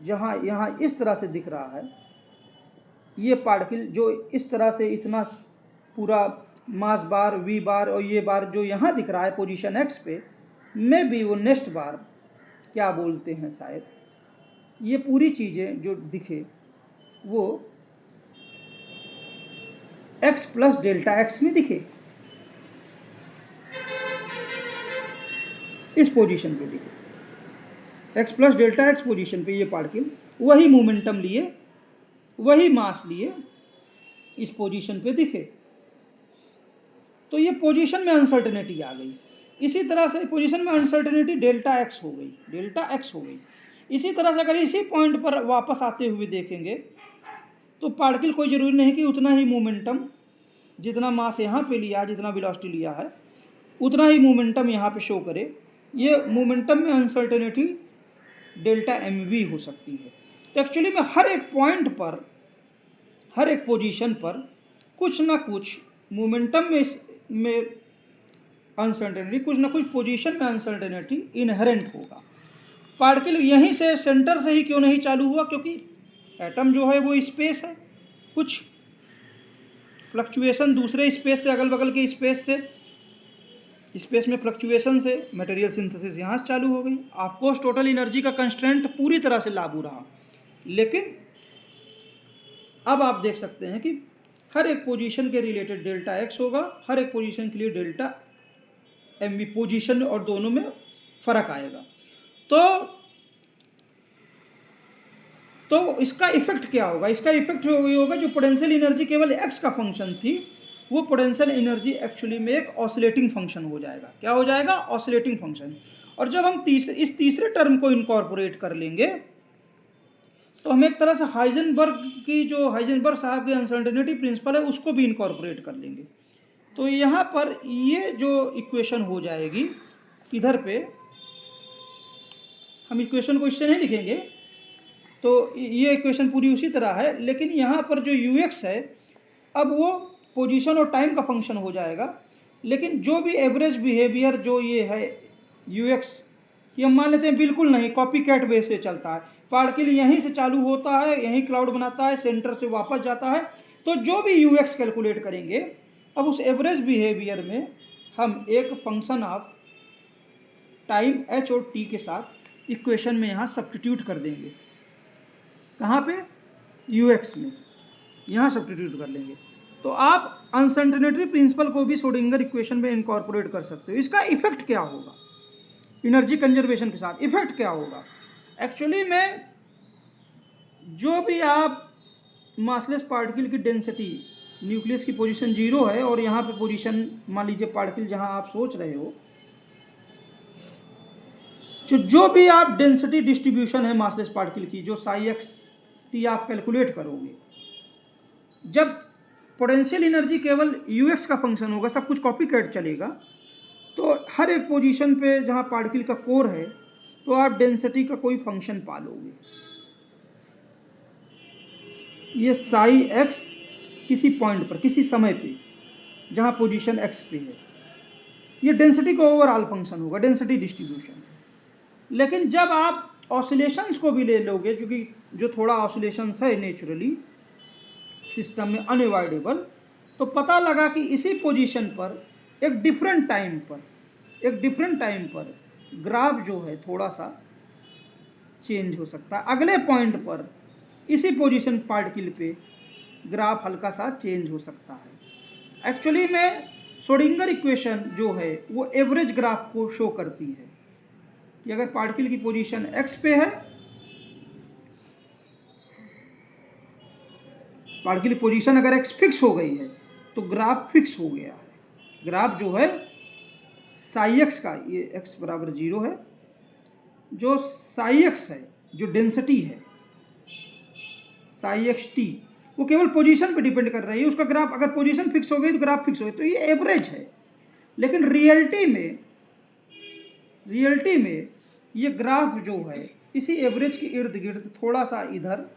जहाँ यहाँ इस तरह से दिख रहा है, ये पार्टिकल जो इस तरह से इतना पूरा मास बार वी बार और ये बार जो यहाँ दिख रहा है पोजीशन एक्स पे, मे भी वो नेक्स्ट बार क्या बोलते हैं शायद, ये पूरी चीज़ें जो दिखे वो x प्लस डेल्टा एक्स में दिखे, इस पोजीशन पे दिखे, x plus delta x position पे ये पार्टिकल वही मोमेंटम लिए, वही मास लिए, इस पोजीशन पे दिखे। तो ये पोजीशन में अनसर्टेनिटी आ गई। इसी तरह से पोजीशन में अनसर्टेनिटी डेल्टा एक्स हो गई, डेल्टा एक्स हो गई। इसी तरह से अगर इसी पॉइंट पर वापस आते हुए देखेंगे तो पार्टिकल कोई ज़रूरी नहीं कि उतना ही मोमेंटम, जितना मास यहाँ पे लिया, जितना वेलोसिटी लिया है, उतना ही मोमेंटम यहाँ पे शो करे। ये मोमेंटम में अनसर्टेनिटी डेल्टा एम वी हो सकती है। तो एक्चुअली में हर एक पॉइंट पर, हर एक पोजीशन पर कुछ ना कुछ मोमेंटम में अनसर्टेनिटी, कुछ ना कुछ पोजीशन में अनसर्टेनिटी इनहेरेंट होगा। पार्टिकल यहीं से सेंटर से ही क्यों नहीं चालू हुआ? क्योंकि एटम जो है वो स्पेस है, कुछ फ्लक्चुएशन दूसरे स्पेस से, अगल बगल के स्पेस से, स्पेस में फ्लक्चुएशन से मटेरियल सिंथेसिस यहाँ से चालू हो गई। ऑफकोर्स टोटल एनर्जी का कंस्ट्रेंट पूरी तरह से लागू रहा, लेकिन अब आप देख सकते हैं कि हर एक पोजीशन के रिलेटेड डेल्टा एक्स होगा, हर एक पोजीशन के लिए डेल्टा एम वी पोजीशन, और दोनों में फर्क आएगा। तो इसका इफेक्ट क्या होगा? इसका इफेक्ट होगा जो पोटेंशियल एनर्जी केवल एक्स का फंक्शन थी, वो पोटेंशियल एनर्जी एक्चुअली में एक ऑसिलेटिंग फंक्शन हो जाएगा। क्या हो जाएगा? Oscillating function. और जब हम इस तीसरे टर्म को इनकॉर्पोरेट कर लेंगे तो हम एक तरह से हाइजेनबर्ग साहब की अनसर्टेनिटी प्रिंसिपल है उसको भी इनकॉर्पोरेट कर लेंगे। तो यहाँ पर ये जो इक्वेशन हो जाएगी, इधर पे हम इक्वेशन को इससे नहीं लिखेंगे, तो ये इक्वेशन पूरी उसी तरह है, लेकिन यहाँ पर जो ux है अब वो पोजीशन और टाइम का फंक्शन हो जाएगा। लेकिन जो भी एवरेज बिहेवियर जो ये है ux, ये हम मान लेते हैं बिल्कुल नहीं, कॉपी कैट बेस से चलता है। पार्टिकल यहीं से चालू होता है, यहीं क्लाउड बनाता है, सेंटर से वापस जाता है। तो जो भी ux कैलकुलेट करेंगे, अब उस एवरेज बिहेवियर में हम एक फंक्शन ऑफ टाइम h और t के साथ इक्वेशन में यहाँ सब्स्टिट्यूट कर देंगे। कहाँ पे? ux में, यहाँ सब्स्टिट्यूट कर लेंगे। तो आप अनसर्टेनिटी प्रिंसिपल को भी श्रोडिंगर इक्वेशन में इनकॉर्पोरेट कर सकते हो। इसका इफेक्ट क्या होगा एनर्जी कंजर्वेशन के साथ? इफेक्ट क्या होगा? एक्चुअली में जो भी आप मासलेस पार्टिकल की डेंसिटी, न्यूक्लियस की पोजीशन 0 है और यहाँ पे पोजीशन मान लीजिए पार्टिकल जहाँ आप सोच रहे हो, जो भी आप डेंसिटी डिस्ट्रीब्यूशन है मासलेस पार्टिकल की, जो साई एक्स टी आप कैलकुलेट करोगे, जब पोटेंशियल एनर्जी केवल ux का फंक्शन होगा, सब कुछ कॉपी कैट चलेगा, तो हर एक पोजीशन पे जहाँ पार्टिकल का कोर है तो आप डेंसिटी का कोई फंक्शन पालोगे। ये साई एक्स किसी पॉइंट पर, किसी समय पे जहाँ पोजीशन x पे है, ये डेंसिटी का ओवरऑल फंक्शन होगा, डेंसिटी डिस्ट्रीब्यूशन। लेकिन जब आप ऑसिलेशंस को भी ले लोगे, क्योंकि जो थोड़ा ऑसिलेशंस है नेचुरली सिस्टम में अनअवॉइडेबल, तो पता लगा कि इसी पोजीशन पर एक डिफरेंट टाइम पर ग्राफ जो है थोड़ा सा चेंज हो सकता है। अगले पॉइंट पर इसी पोजीशन पार्टिकल पे ग्राफ हल्का सा चेंज हो सकता है। एक्चुअली में श्रोडिंगर इक्वेशन जो है वो एवरेज ग्राफ को शो करती है कि अगर पार्टिकल की पोजीशन x पे है, पार्टिकल की पोजीशन अगर x फिक्स हो गई है तो ग्राफ फिक्स हो गया है। ग्राफ जो है साई एक्स का, ये x बराबर 0 है, जो साई एक्स है, जो डेंसिटी है साई एक्स टी, वो केवल पोजीशन पे डिपेंड कर रही है। उसका ग्राफ अगर पोजीशन फिक्स हो गई तो ग्राफ फिक्स हो गई, तो ये एवरेज है। लेकिन रियलिटी में ये ग्राफ जो है इसी एवरेज के इर्द गिर्द थोड़ा सा इधर,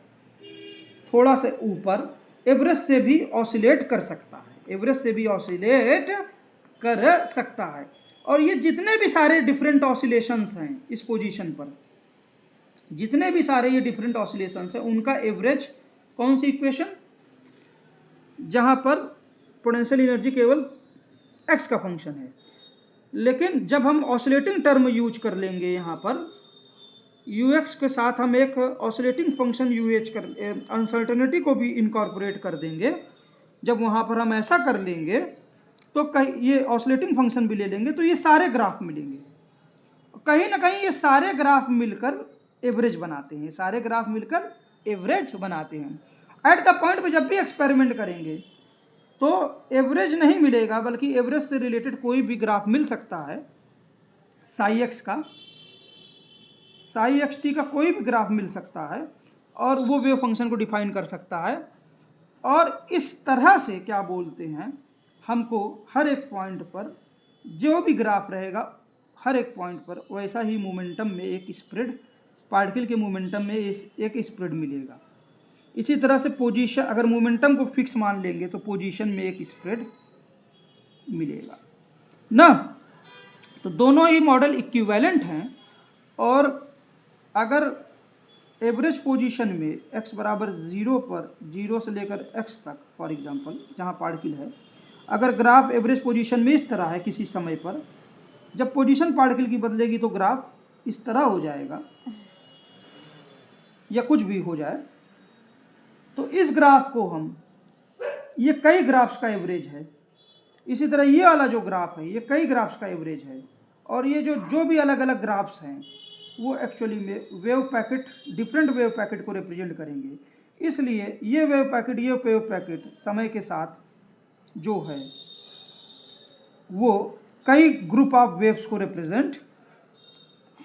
थोड़ा सा ऊपर एवरेज से भी ऑसिलेट कर सकता है। और ये जितने भी सारे डिफरेंट ऑसिलेशंस हैं इस पोजीशन पर, जितने भी सारे ये डिफरेंट ऑसिलेशंस हैं, उनका एवरेज कौन सी इक्वेशन, जहाँ पर पोटेंशियल एनर्जी केवल x का फंक्शन है। लेकिन जब हम ऑसिलेटिंग टर्म यूज कर लेंगे, यहाँ पर ux के साथ हम एक ऑसिलेटिंग फंक्शन अनसर्टेनिटी को भी इनकॉर्पोरेट कर देंगे। जब वहाँ पर हम ऐसा कर लेंगे तो कहीं ये ऑसिलेटिंग फंक्शन भी ले लेंगे, तो ये सारे ग्राफ मिलेंगे। कहीं ना कहीं ये सारे ग्राफ मिलकर एवरेज बनाते हैं। एट द पॉइंट पे जब भी एक्सपेरिमेंट करेंगे तो एवरेज नहीं मिलेगा, बल्कि एवरेज से रिलेटेड कोई भी ग्राफ मिल सकता है। साई एक्स का, साई एक्स टी का कोई भी ग्राफ मिल सकता है और वो वेव फंक्शन को डिफाइन कर सकता है। और इस तरह से क्या बोलते हैं, हमको हर एक पॉइंट पर जो भी ग्राफ रहेगा, हर एक पॉइंट पर वैसा ही मोमेंटम में एक स्प्रेड, पार्टिकल के मोमेंटम में एक स्प्रेड मिलेगा। इसी तरह से पोजीशन, अगर मोमेंटम को फिक्स मान लेंगे तो पोजीशन में एक स्प्रेड मिलेगा ना। तो दोनों ही मॉडल इक्विवेलेंट हैं और अगर एवरेज पोजीशन में x बराबर 0 पर 0 से लेकर x तक फॉर एग्जांपल जहाँ पार्टिकल है, अगर ग्राफ एवरेज पोजीशन में इस तरह है किसी समय पर, जब पोजीशन पार्टिकल की बदलेगी तो ग्राफ इस तरह हो जाएगा या कुछ भी हो जाए। तो इस ग्राफ को हम, ये कई ग्राफ्स का एवरेज है, इसी तरह ये वाला जो ग्राफ है ये कई ग्राफ्स का एवरेज है, और ये जो भी अलग अलग ग्राफ्स हैं वो एक्चुअली में wave packet, different wave packet को रिप्रेजेंट करेंगे। इसलिए ये वेव पैकेट समय के साथ जो है वो कई ग्रुप ऑफ वेव्स को रिप्रेजेंट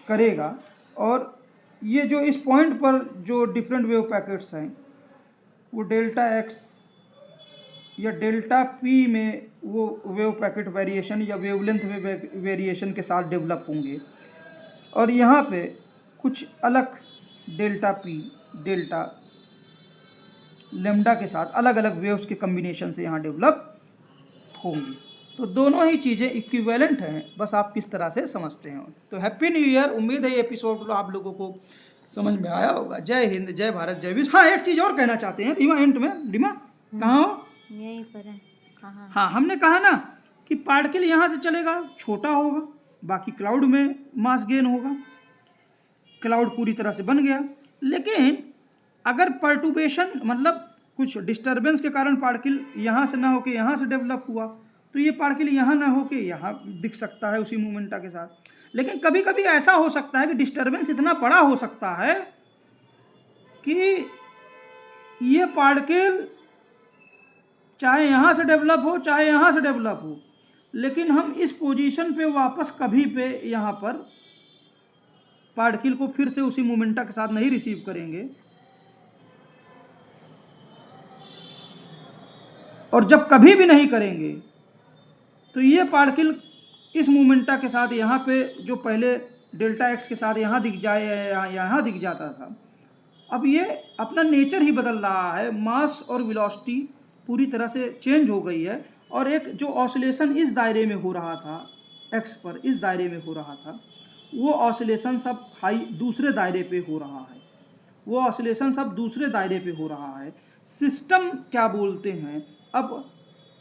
करेगा, और ये जो इस पॉइंट पर जो डिफरेंट वेव पैकेट्स हैं वो डेल्टा एक्स या डेल्टा पी में वो वेव पैकेट वेरिएशन या वेवलेंथ में वेरिएशन के साथ डेवलप होंगे, और यहाँ पे कुछ अलग डेल्टा पी, डेल्टा लेम्डा के साथ अलग अलग वेव्स के कम्बिनेशन से यहाँ डेवलप होंगी। तो दोनों ही चीज़ें इक्विवेलेंट हैं, बस आप किस तरह से समझते हैं। तो हैप्पी न्यू ईयर। उम्मीद है ये एपिसोड आप लोगों को समझ में आया होगा। जय हिंद, जय भारत, जय विश्व। हाँ, एक चीज़ और कहना चाहते हैं रीमा, एंड में। रीमा कहाँ हो? यहीं पर है। कहाँ? हाँ, हमने कहा ना कि पार्टिकल यहाँ से चलेगा, छोटा होगा, बाकी क्लाउड में मास गेन होगा, क्लाउड पूरी तरह से बन गया। लेकिन अगर पर्टुर्बेशन मतलब कुछ डिस्टर्बेंस के कारण पार्टिकल यहाँ से ना होके यहाँ से डेवलप हुआ, तो ये पार्टिकल यहाँ ना होके यहाँ दिख सकता है उसी मोमेंटा के साथ। लेकिन कभी कभी ऐसा हो सकता है कि डिस्टर्बेंस इतना बड़ा हो सकता है कि ये पार्टिकल चाहे यहाँ से डेवलप हो चाहे यहाँ से डेवलप हो, लेकिन हम इस पोजीशन पे वापस कभी पे यहाँ पर पार्टिकल को फिर से उसी मोमेंटा के साथ नहीं रिसीव करेंगे। और जब कभी भी नहीं करेंगे तो ये पार्टिकल इस मोमेंटा के साथ यहाँ पे जो पहले डेल्टा एक्स के साथ यहाँ दिख जाए या यहाँ दिख जाता था, अब ये अपना नेचर ही बदल रहा है। मास और वेलोसिटी पूरी तरह से चेंज हो गई है, और एक जो ऑसिलेशन इस दायरे में हो रहा था, एक्स पर इस दायरे में हो रहा था, वो ऑसिलेशन सब हाई दूसरे दायरे पे हो रहा है, वो ऑसिलेशन सब दूसरे दायरे पे हो रहा है। सिस्टम क्या बोलते हैं, अब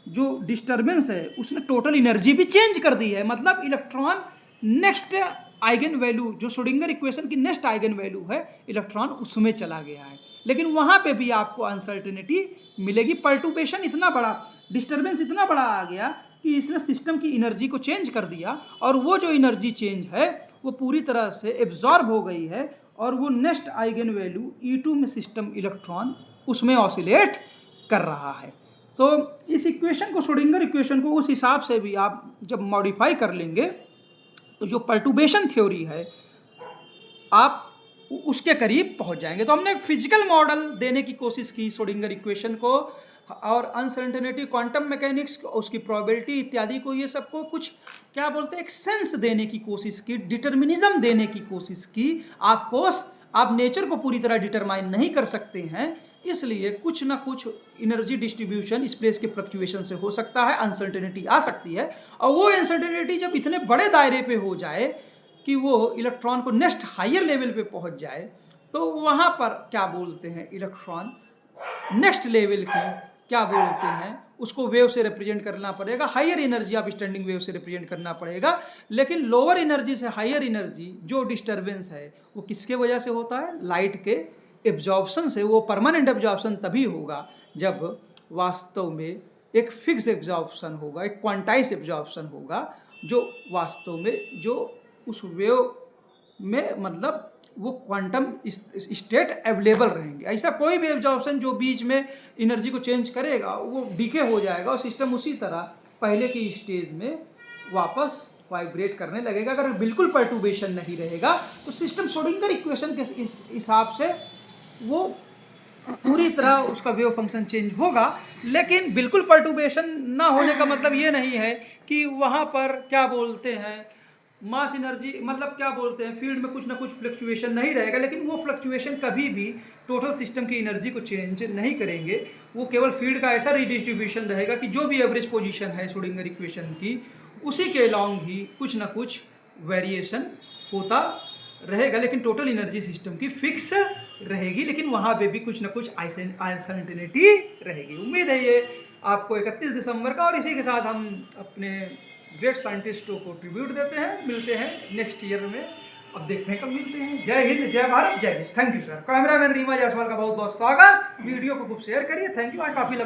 जो डिस्टर्बेंस है उसने टोटल एनर्जी भी चेंज कर दी है। मतलब इलेक्ट्रॉन नेक्स्ट आइगन वैल्यू, जो श्रोडिंगर इक्वेशन की नेक्स्ट आइगन वैल्यू है, इलेक्ट्रॉन उसमें चला गया है। लेकिन वहाँ पे भी आपको अनसर्टेनिटी मिलेगी। पर्टुर्बेशन इतना बड़ा, डिस्टर्बेंस इतना बड़ा आ गया कि इसने सिस्टम की एनर्जी को चेंज कर दिया, और वो जो एनर्जी चेंज है वो पूरी तरह से एब्जॉर्ब हो गई है, और वो नेक्स्ट आइगन वैल्यू E2 में सिस्टम इलेक्ट्रॉन उसमें ऑसिलेट कर रहा है। तो इस इक्वेशन को, श्रोडिंगर इक्वेशन को उस हिसाब से भी आप जब मॉडिफाई कर लेंगे तो जो पर्टुर्बेशन थ्योरी है आप उसके करीब पहुंच जाएंगे। तो हमने एक फिजिकल मॉडल देने की कोशिश की श्रोडिंगर इक्वेशन को, और अनसर्टेनिटी, क्वांटम मैकेनिक्स, उसकी प्रोबेबिलिटी इत्यादि को, ये सबको कुछ क्या बोलते हैं, एक सेंस देने की कोशिश की, डिटर्मिनिज्म देने की कोशिश की। आप नेचर को पूरी तरह डिटरमाइन नहीं कर सकते हैं, इसलिए कुछ ना कुछ एनर्जी डिस्ट्रीब्यूशन स्पेस के फ्लक्चुएशन से हो सकता है, अनसर्टेनिटी आ सकती है। और वो अनसर्टेनिटी जब इतने बड़े दायरे पे हो जाए कि वो इलेक्ट्रॉन को नेक्स्ट हायर लेवल पे पहुंच जाए, तो वहाँ पर क्या बोलते हैं, इलेक्ट्रॉन नेक्स्ट लेवल की क्या बोलते हैं, उसको वेव से रिप्रेजेंट करना पड़ेगा, higher energy of standing wave से रिप्रेजेंट करना पड़ेगा। लेकिन लोअर एनर्जी से हायर एनर्जी जो डिस्टर्बेंस है वो किसके वजह से होता है, लाइट के एब्जॉर्प्शन से। वो परमानेंट एब्जॉर्प्शन तभी होगा जब वास्तव में एक फिक्स एब्जॉर्प्शन होगा, एक क्वांटाइज एब्जॉर्प्शन होगा, जो वास्तव में जो उस वेव में मतलब वो क्वांटम स्टेट अवेलेबल रहेंगे। ऐसा कोई भी एब्जॉर्प्शन जो बीच में एनर्जी को चेंज करेगा वो डीके हो जाएगा, और सिस्टम उसी तरह पहले की स्टेज में वापस वाइब्रेट करने लगेगा। अगर बिल्कुल पर्टुर्बेशन नहीं रहेगा तो सिस्टम श्रोडिंगर इक्वेशन के हिसाब से वो पूरी तरह उसका वेव फंक्शन चेंज होगा। लेकिन बिल्कुल पर्टुर्बेशन ना होने का मतलब ये नहीं है कि वहाँ पर क्या बोलते हैं, मास एनर्जी, मतलब क्या बोलते हैं, फील्ड में कुछ ना कुछ फ्लक्चुएशन नहीं रहेगा। लेकिन वो फ्लक्चुएशन कभी भी टोटल सिस्टम की एनर्जी को चेंज नहीं करेंगे। वो केवल फील्ड का ऐसा रिडिस्ट्रीब्यूशन रहेगा कि जो भी एवरेज पोजीशन है श्रोडिंगर इक्वेशन की, उसी के अलॉन्ग ही कुछ ना कुछ वेरिएशन होता रहेगा, लेकिन टोटल एनर्जी सिस्टम की फिक्स रहेगी, लेकिन वहाँ पे भी कुछ ना कुछ अनसर्टेनिटी रहेगी। उम्मीद है ये आपको 31 दिसंबर का, और इसी के साथ हम अपने ग्रेट साइंटिस्टों को ट्रिब्यूट देते हैं। मिलते हैं नेक्स्ट ईयर में, अब देखते हैं कब मिलते हैं। जय हिंद, जय भारत, जय विश्व। Thank you sir. Cameraman Reema Jaiswal का बहुत बहुत स्वागत। वीडियो को खूब शेयर करिए। Thank you. आज काफ़ी